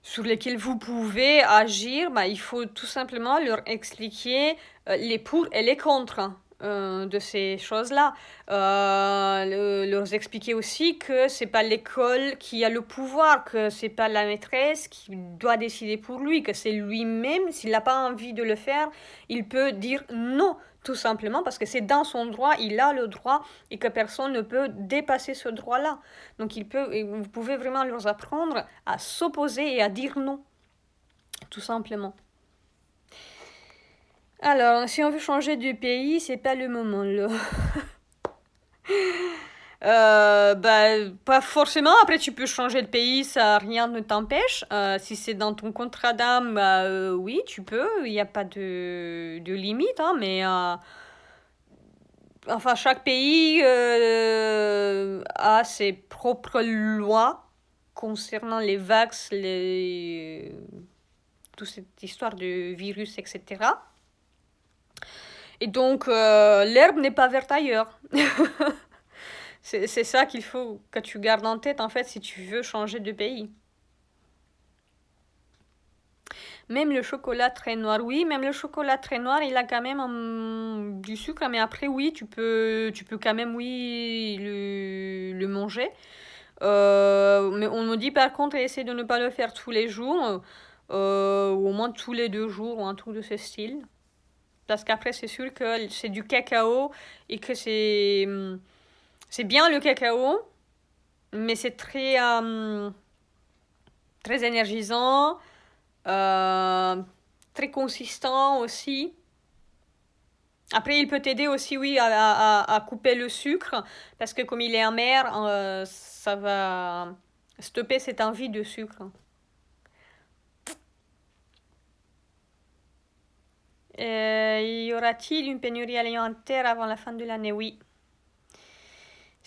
sur lesquels vous pouvez agir, il faut tout simplement leur expliquer les pour et les contre de ces choses-là. Leur expliquer aussi que c'est pas l'école qui a le pouvoir, que c'est pas la maîtresse qui doit décider pour lui, que c'est lui-même, s'il n'a pas envie de le faire, il peut dire non. Tout simplement parce que c'est dans son droit, il a le droit et que personne ne peut dépasser ce droit-là. Donc vous pouvez vraiment leur apprendre à s'opposer et à dire non. Tout simplement. Alors, si on veut changer de pays, c'est pas le moment là. Pas forcément. Après, tu peux changer de pays, ça rien ne t'empêche. Si c'est dans ton contrat d'âme, oui, tu peux. Il n'y a pas de limite, hein, mais chaque pays a ses propres lois concernant les vax, toute cette histoire de virus, etc. Et donc, l'herbe n'est pas verte ailleurs. C'est ça qu'il faut que tu gardes en tête, en fait, si tu veux changer de pays. Même le chocolat très noir, oui, même le chocolat très noir, il a quand même du sucre, mais après, oui, tu peux quand même, oui, le manger. Mais on me dit par contre, essaie de ne pas le faire tous les jours, ou au moins tous les 2 jours, ou un truc de ce style. Parce qu'après, c'est sûr que c'est du cacao et que c'est bien le cacao, mais c'est très énergisant, très consistant aussi. Après, il peut t'aider aussi, oui, à couper le sucre, parce que comme il est amer, ça va stopper cette envie de sucre. Y aura-t-il une pénurie alimentaire avant la fin de l'année? Oui.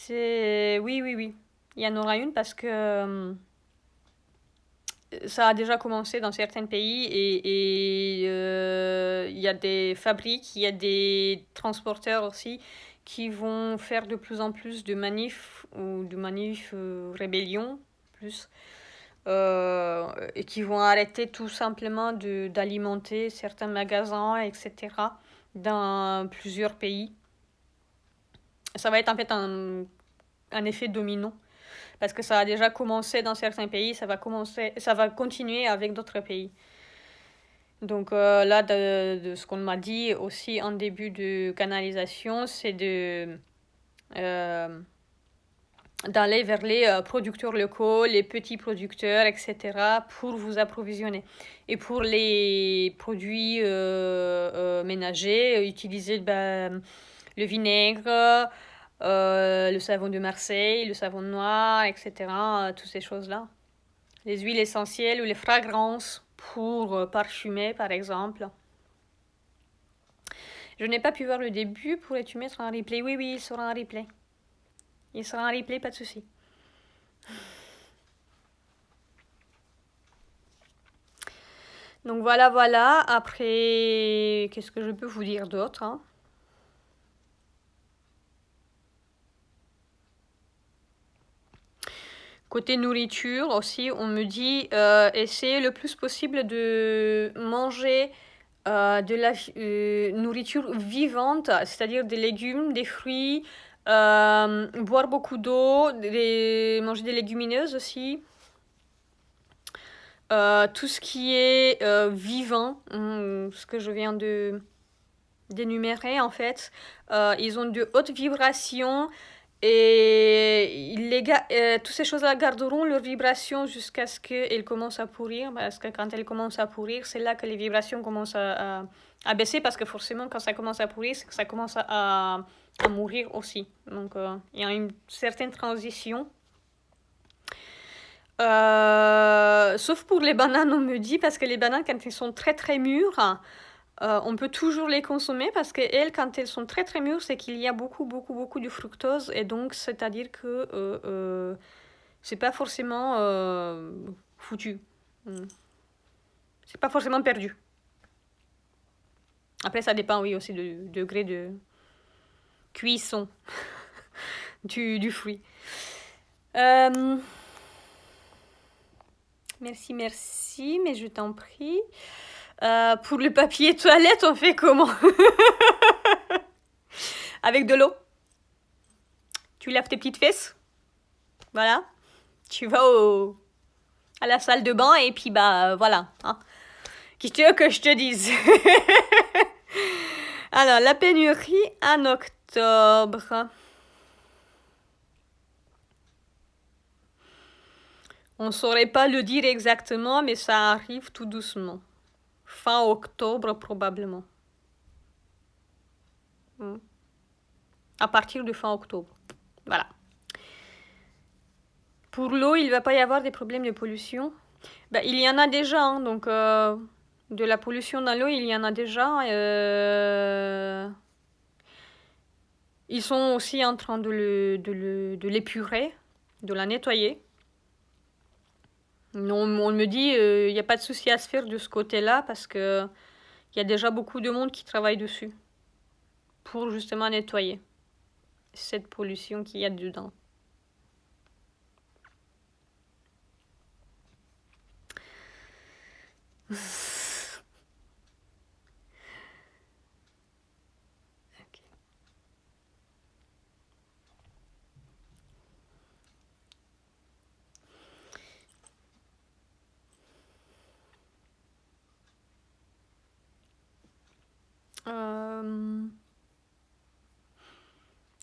Oui, oui, oui. Il y en aura une parce que ça a déjà commencé dans certains pays et il y a des fabriques, il y a des transporteurs aussi qui vont faire de plus en plus de manifs ou de manifs rébellion plus et qui vont arrêter tout simplement d'alimenter certains magasins, etc. dans plusieurs pays. Ça va être en fait un effet domino. Parce que ça a déjà commencé dans certains pays, ça va continuer avec d'autres pays. Donc là, de ce qu'on m'a dit aussi en début de canalisation, c'est d'aller vers les producteurs locaux, les petits producteurs, etc., pour vous approvisionner. Et pour les produits ménagers, utilisez le vinaigre, le savon de Marseille, le savon noir, etc., toutes ces choses-là. Les huiles essentielles ou les fragrances pour parfumer, par exemple. Je n'ai pas pu voir le début, pourrais-tu mettre un replay? Oui, oui, il sera un replay. Il sera un replay, pas de souci. Donc voilà, voilà. Après, qu'est-ce que je peux vous dire d'autre, hein? Côté nourriture aussi, on me dit essayez le plus possible de manger de la nourriture vivante, c'est-à-dire des légumes, des fruits, boire beaucoup d'eau, manger des légumineuses aussi. Tout ce qui est vivant, ce que je viens d'énumérer en fait, ils ont de hautes vibrations et toutes ces choses-là garderont leurs vibrations jusqu'à ce qu'elles commencent à pourrir, parce que quand elles commencent à pourrir, c'est là que les vibrations commencent à baisser, parce que forcément quand ça commence à pourrir, c'est que ça commence à mourir aussi. Donc il y a une certaine transition. Sauf pour les bananes, on me dit, parce que les bananes, quand elles sont très très mûres, on peut toujours les consommer, parce qu'elles, quand elles sont très très mûres, c'est qu'il y a beaucoup beaucoup beaucoup de fructose, et donc c'est-à-dire que c'est pas forcément foutu. C'est pas forcément perdu. Après, ça dépend, oui, aussi du degré de cuisson du fruit. Merci, merci, mais je t'en prie. Pour le papier toilette, on fait comment? Avec de l'eau. Tu laves tes petites fesses. Voilà. Tu vas à la salle de bain et puis voilà. Hein. Qu'est-ce que tu veux que je te dise? Alors, la pénurie en octobre. On ne saurait pas le dire exactement, mais ça arrive tout doucement. Fin octobre, probablement. À partir de fin octobre. Voilà. Pour l'eau, il ne va pas y avoir des problèmes de pollution. Il y en a déjà, hein, donc de la pollution dans l'eau, il y en a déjà. Ils sont aussi en train de l'épurer, de la nettoyer. Non, on me dit, il n'y a pas de souci à se faire de ce côté-là parce que il y a déjà beaucoup de monde qui travaille dessus pour justement nettoyer cette pollution qu'il y a dedans.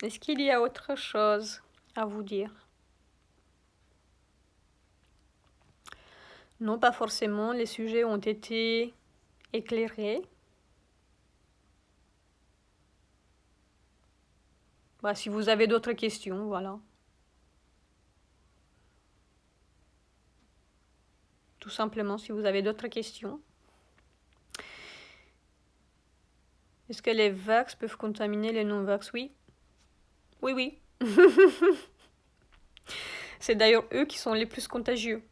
Est-ce qu'il y a autre chose à vous dire? Non, pas forcément. Les sujets ont été éclairés. Bah, si vous avez d'autres questions, voilà. Tout simplement, si vous avez d'autres questions. Est-ce que les vax peuvent contaminer les non-vax? Oui. Oui, oui. C'est d'ailleurs eux qui sont les plus contagieux,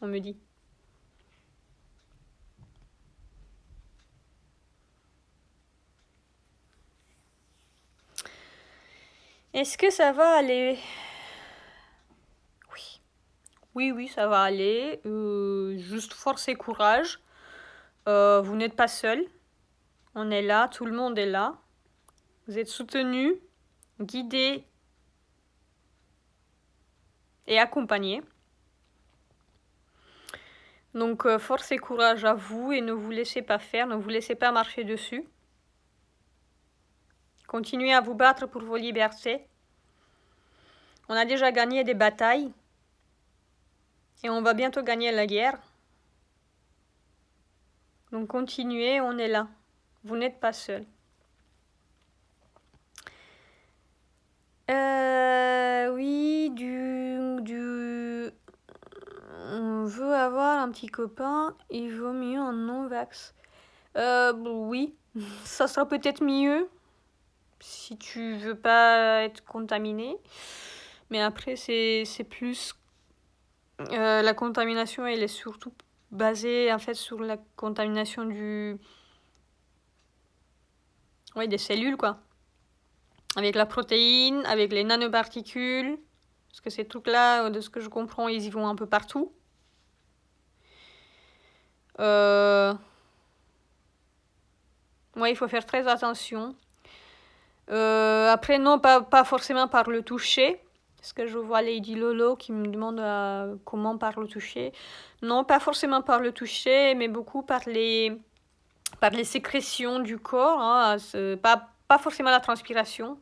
on me dit. Est-ce que ça va aller? Oui. Oui, oui, ça va aller. Juste force et courage. Vous n'êtes pas seul. On est là, tout le monde est là. Vous êtes soutenus, guidés et accompagnés. Donc force et courage à vous et ne vous laissez pas faire, ne vous laissez pas marcher dessus. Continuez à vous battre pour vos libertés. On a déjà gagné des batailles et on va bientôt gagner la guerre. Donc continuez, on est là. Vous n'êtes pas seul. Oui, on veut avoir un petit copain, il vaut mieux un non-vax. Oui, ça sera peut-être mieux si tu veux pas être contaminé. Mais après, c'est plus... la contamination, elle est surtout basée en fait sur la contamination des cellules, quoi. Avec la protéine, avec les nanoparticules. Parce que ces trucs-là, de ce que je comprends, ils y vont un peu partout. Ouais, il faut faire très attention. Après, non, pas forcément par le toucher. Parce que je vois Lady Lolo qui me demande comment par le toucher. Non, pas forcément par le toucher, mais beaucoup par les sécrétions du corps. Hein, pas forcément la transpiration,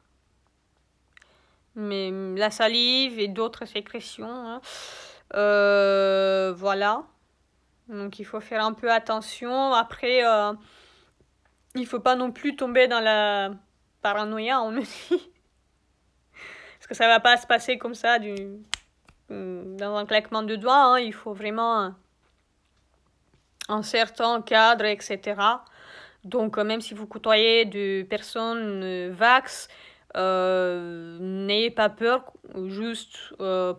mais la salive et d'autres sécrétions. Hein. Voilà. Donc il faut faire un peu attention. Après, il faut pas non plus tomber dans la paranoïa, on me dit. Parce que ça va pas se passer comme ça dans un claquement de doigts. Hein. Il faut vraiment un certain cadre, etc. Donc même si vous côtoyez de personnes vax, n'ayez pas peur, juste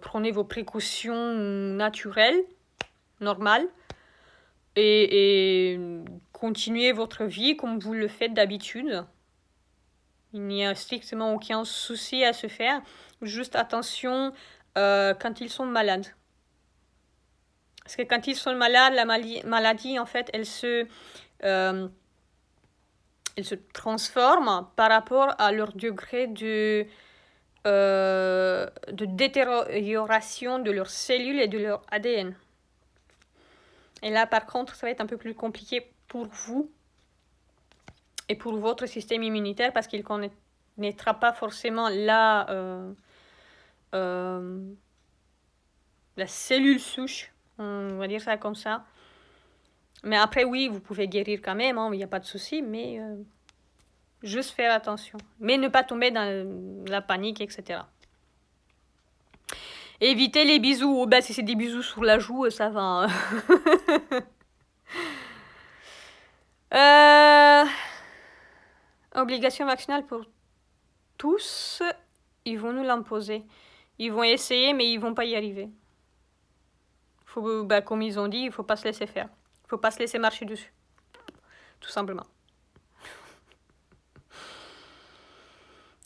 prenez vos précautions naturelles, normales, et continuez votre vie comme vous le faites d'habitude. Il n'y a strictement aucun souci à se faire. Juste attention quand ils sont malades. Parce que quand ils sont malades, la maladie, en fait, elle se transforme par rapport à leur degré de détérioration de leurs cellules et de leur ADN. Et là, par contre, ça va être un peu plus compliqué pour vous et pour votre système immunitaire parce qu'il ne connaîtra pas forcément la cellule souche, on va dire ça comme ça. Mais après, oui, vous pouvez guérir quand même, il n'y a pas de souci, mais juste faire attention. Mais ne pas tomber dans la panique, etc. Évitez les bisous. Oh, si c'est des bisous sur la joue, ça va. Obligation vaccinale pour tous. Ils vont nous l'imposer. Ils vont essayer, mais ils vont pas y arriver. comme ils ont dit, il faut pas se laisser faire. Il faut pas se laisser marcher dessus. Tout simplement.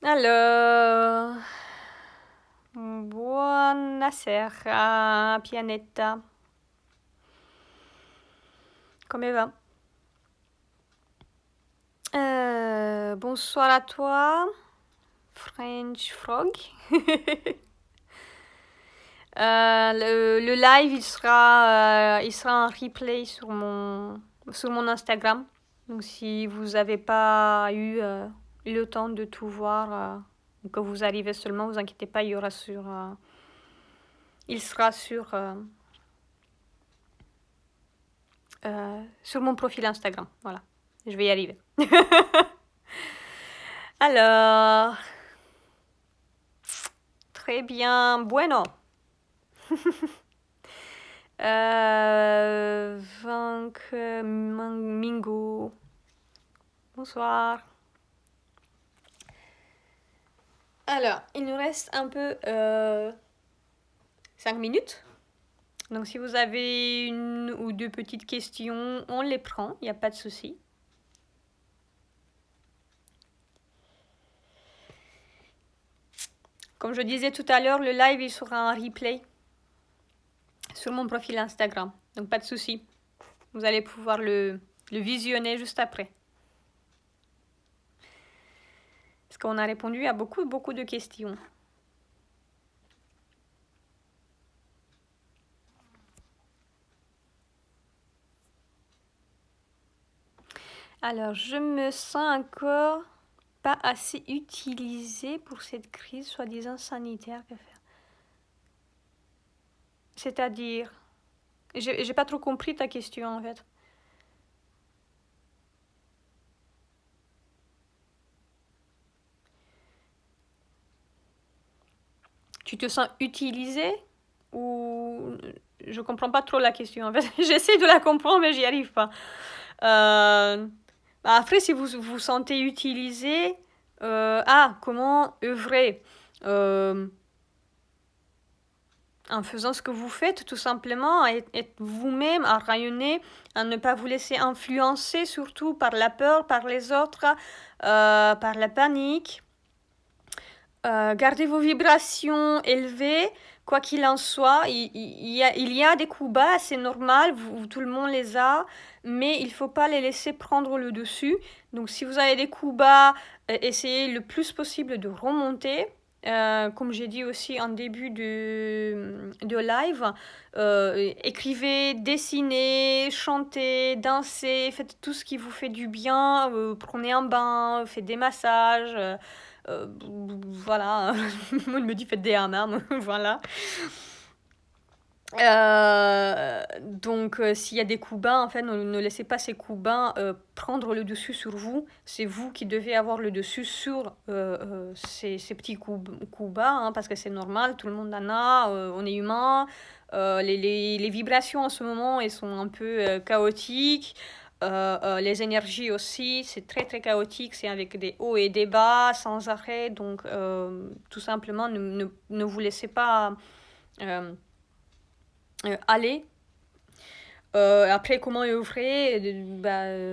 Alors, buonasera, Pianetta. Come va? Bonsoir à toi, French Frog. Le live, il sera en replay sur mon Instagram. Donc, si vous n'avez pas eu le temps de tout voir, ou que vous arrivez seulement, vous inquiétez pas, il sera sur mon profil Instagram. Voilà, je vais y arriver. Alors, très bien, bueno. Mingo. Bonsoir. Alors, il nous reste un peu 5 minutes. Donc, si vous avez une ou deux petites questions, on les prend, il n'y a pas de souci. Comme je disais tout à l'heure, le live, il sera en replay sur mon profil Instagram. Donc, pas de souci. Vous allez pouvoir le visionner juste après. Parce qu'on a répondu à beaucoup de questions. Alors, je me sens encore pas assez utilisée pour cette crise soi-disant sanitaire. Que faire? C'est-à-dire, j'ai pas trop compris ta question en fait. Tu te sens utilisée ou je comprends pas trop la question en fait. J'essaie de la comprendre mais j'y arrive pas. Après, si vous vous sentez utilisé, comment œuvrer en faisant ce que vous faites, tout simplement, à être vous-même, à rayonner, à ne pas vous laisser influencer, surtout par la peur, par les autres, par la panique. Gardez vos vibrations élevées, quoi qu'il en soit. Il y a des coups bas, c'est normal, tout le monde les a, mais il ne faut pas les laisser prendre le dessus. Donc si vous avez des coups bas, essayez le plus possible de remonter. Comme j'ai dit aussi en début de live, écrivez, dessinez, chantez, dansez, faites tout ce qui vous fait du bien, prenez un bain, faites des massages, voilà, on me dit faites des hammams, voilà. Donc s'il y a des coups bas, en fait, ne laissez pas ces coups bas prendre le dessus sur vous. C'est vous qui devez avoir le dessus sur ces petits coups bas, hein, parce que c'est normal, tout le monde en a, on est humain. Les vibrations en ce moment, elles sont un peu chaotiques. Les énergies aussi, c'est très très chaotique, c'est avec des hauts et des bas sans arrêt. Donc tout simplement, ne vous laissez pas aller. Après, comment œuvrer?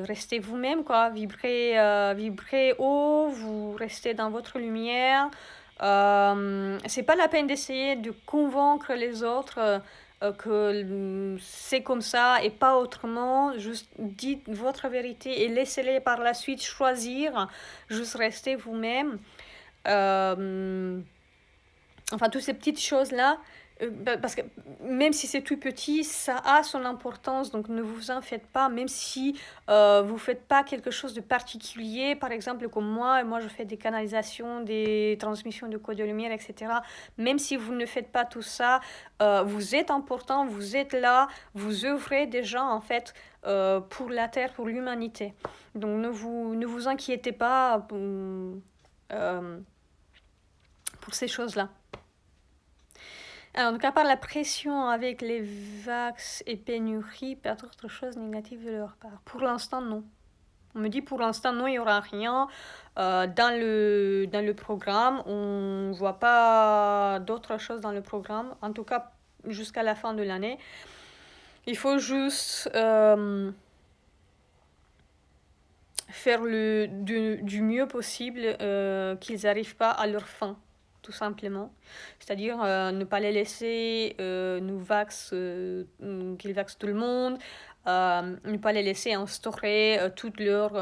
Restez vous-même, quoi. Vibrez haut, vous restez dans votre lumière. C'est pas la peine d'essayer de convaincre les autres que c'est comme ça et pas autrement. Juste dites votre vérité et laissez-les par la suite choisir. Juste restez vous-même. Enfin, toutes ces petites choses-là. Parce que même si c'est tout petit, ça a son importance, donc ne vous en faites pas, même si vous faites pas quelque chose de particulier, par exemple comme moi je fais des canalisations, des transmissions de codes de lumière, etc. Même si vous ne faites pas tout ça, vous êtes important, vous êtes là, vous œuvrez déjà en fait pour la Terre, pour l'humanité. Donc ne vous inquiétez pas pour ces choses-là. Alors, donc, à part la pression avec les vax et pénuries, pas d'autres choses négatives de leur part. Pour l'instant, non. On me dit pour l'instant, non, il n'y aura rien dans le programme. On ne voit pas d'autres choses dans le programme, en tout cas jusqu'à la fin de l'année. Il faut juste faire du mieux possible qu'ils n'arrivent pas à leur fin, tout simplement. C'est-à-dire ne pas les laisser qu'ils vaxent tout le monde, ne pas les laisser instaurer toutes leurs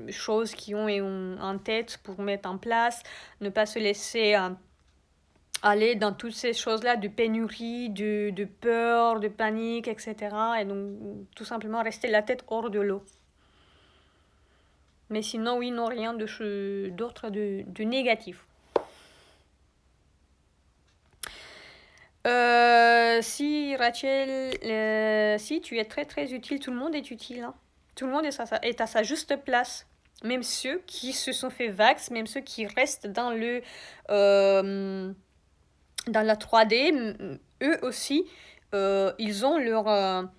choses qu'ils ont en tête pour mettre en place, ne pas se laisser aller dans toutes ces choses-là de pénurie, de peur, de panique, etc. Et donc tout simplement rester la tête hors de l'eau. Mais sinon, oui, non, rien d'autre de négatif. Si, Rachel, si, tu es très très utile, tout le monde est utile. Hein. Tout le monde est à sa juste place. Même ceux qui se sont fait vax, même ceux qui restent dans la 3D, eux aussi, ils ont leur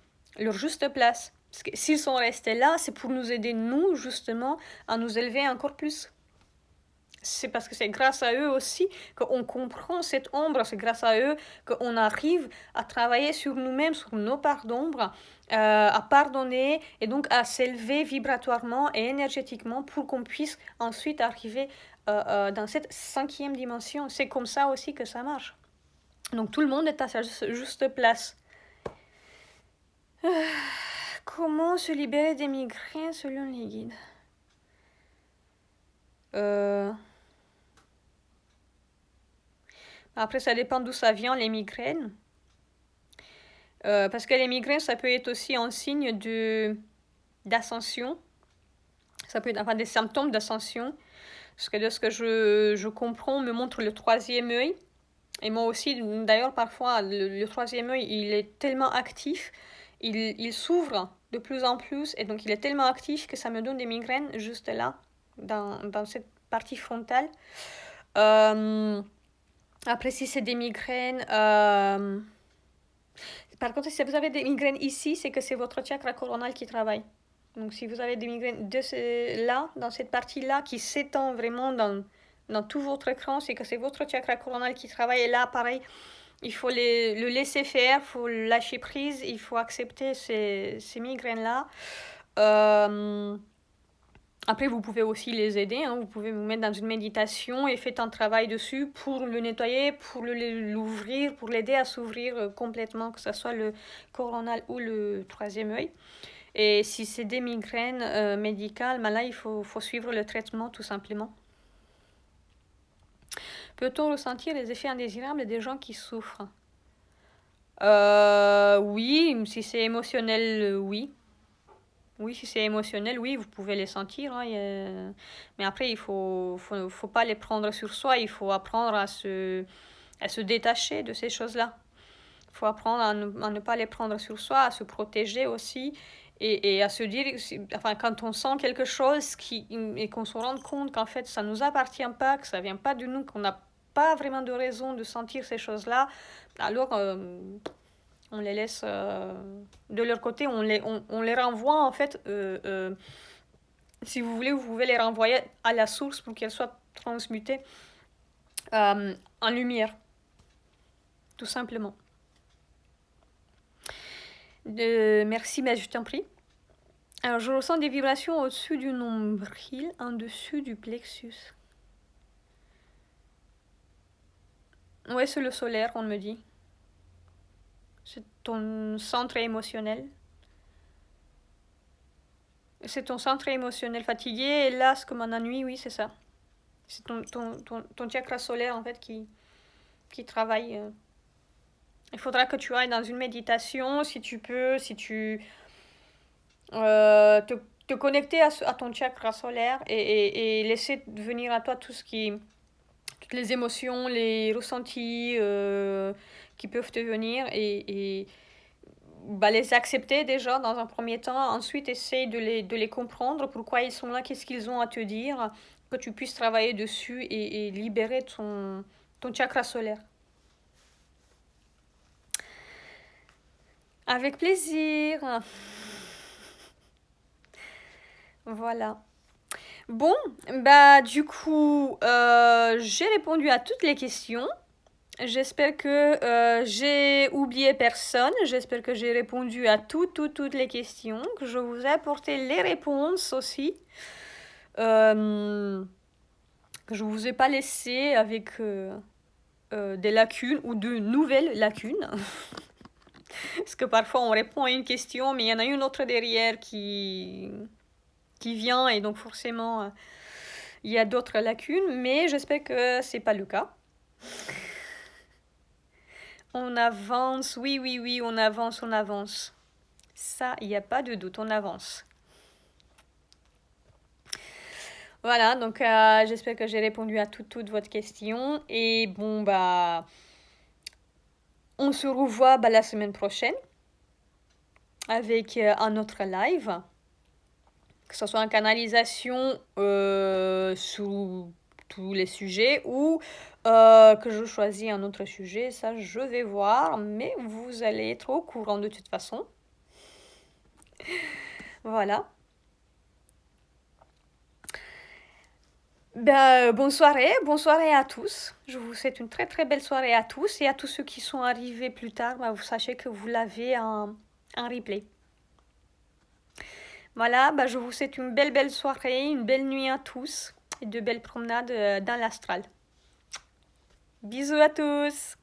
juste place. Parce que s'ils sont restés là, c'est pour nous aider, nous, justement, à nous élever encore plus. C'est parce que c'est grâce à eux aussi qu'on comprend cette ombre, c'est grâce à eux qu'on arrive à travailler sur nous-mêmes, sur nos parts d'ombre, à pardonner et donc à s'élever vibratoirement et énergétiquement pour qu'on puisse ensuite arriver dans cette 5e dimension. C'est comme ça aussi que ça marche. Donc tout le monde est à sa juste place. Comment se libérer des migraines selon les guides? Après, ça dépend d'où ça vient, les migraines. Parce que les migraines, ça peut être aussi un signe d'ascension. Ça peut être enfin, des symptômes d'ascension. Parce que de ce que je comprends, on me montre le 3e œil. Et moi aussi, d'ailleurs, parfois, le 3e œil, il est tellement actif, il s'ouvre de plus en plus, et donc il est tellement actif que ça me donne des migraines juste là, dans cette partie frontale. Après, si c'est des migraines... Par contre, si vous avez des migraines ici, c'est que c'est votre chakra coronal qui travaille. Donc, si vous avez des migraines là, dans cette partie-là, qui s'étend vraiment dans tout votre écran, c'est que c'est votre chakra coronal qui travaille. Et là, pareil, il faut le laisser faire, il faut lâcher prise, il faut accepter ces migraines-là. Après, vous pouvez aussi les aider, hein. Vous pouvez vous mettre dans une méditation et faites un travail dessus pour le nettoyer, pour l'ouvrir, pour l'aider à s'ouvrir complètement, que ce soit le coronal ou le 3e œil. Et si c'est des migraines médicales, ben là, il faut suivre le traitement tout simplement. Peut-on ressentir les effets indésirables des gens qui souffrent? Oui, si c'est émotionnel, oui. Oui, si c'est émotionnel, oui, vous pouvez les sentir. Hein, mais après, il faut pas les prendre sur soi. Il faut apprendre à se détacher de ces choses-là. Il faut apprendre à ne pas les prendre sur soi, à se protéger aussi. Et à se dire, enfin, quand on sent quelque chose et qu'on se rend compte qu'en fait, ça ne nous appartient pas, que ça ne vient pas de nous, qu'on n'a pas vraiment de raison de sentir ces choses-là, alors on les laisse de leur côté, on les renvoie en fait, si vous voulez, vous pouvez les renvoyer à la source pour qu'elles soient transmutées en lumière, tout simplement. Merci, mais je t'en prie. Alors, je ressens des vibrations au-dessus du nombril, en dessus du plexus. Ouais, c'est le solaire, on me dit. C'est ton centre émotionnel. C'est ton centre émotionnel fatigué et las comme un ennui, oui, c'est ça. C'est ton chakra solaire, en fait, qui travaille. Il faudra que tu ailles dans une méditation, si tu peux, si tu... te connecter à ton chakra solaire et laisser venir à toi toutes les émotions, les ressentis qui peuvent te venir et les accepter déjà dans un premier temps. Ensuite, essaye de les comprendre, pourquoi ils sont là, qu'est-ce qu'ils ont à te dire, que tu puisses travailler dessus et libérer ton chakra solaire. Avec plaisir. Voilà. Bon, du coup, j'ai répondu à toutes les questions. J'espère que j'ai oublié personne. J'espère que j'ai répondu à toutes les questions, que je vous ai apporté les réponses aussi. Que je vous ai pas laissé avec des lacunes ou de nouvelles lacunes. Parce que parfois on répond à une question, mais il y en a une autre derrière qui vient, et donc forcément il y a d'autres lacunes, mais j'espère que c'est pas le cas. On avance, oui, on avance. Ça, il n'y a pas de doute, on avance. Voilà, donc j'espère que j'ai répondu à toutes votre questions. Et bon, bah, on se revoit la semaine prochaine avec un autre live. Que ce soit en canalisation sous tous les sujets ou que je choisis un autre sujet, ça je vais voir, mais vous allez être au courant de toute façon. Voilà. Bonne soirée à tous. Je vous souhaite une très belle soirée à tous, et à tous ceux qui sont arrivés plus tard, vous sachez que vous l'avez en replay. Voilà, je vous souhaite une belle soirée, une belle nuit à tous et de belles promenades dans l'astral. Bisous à tous!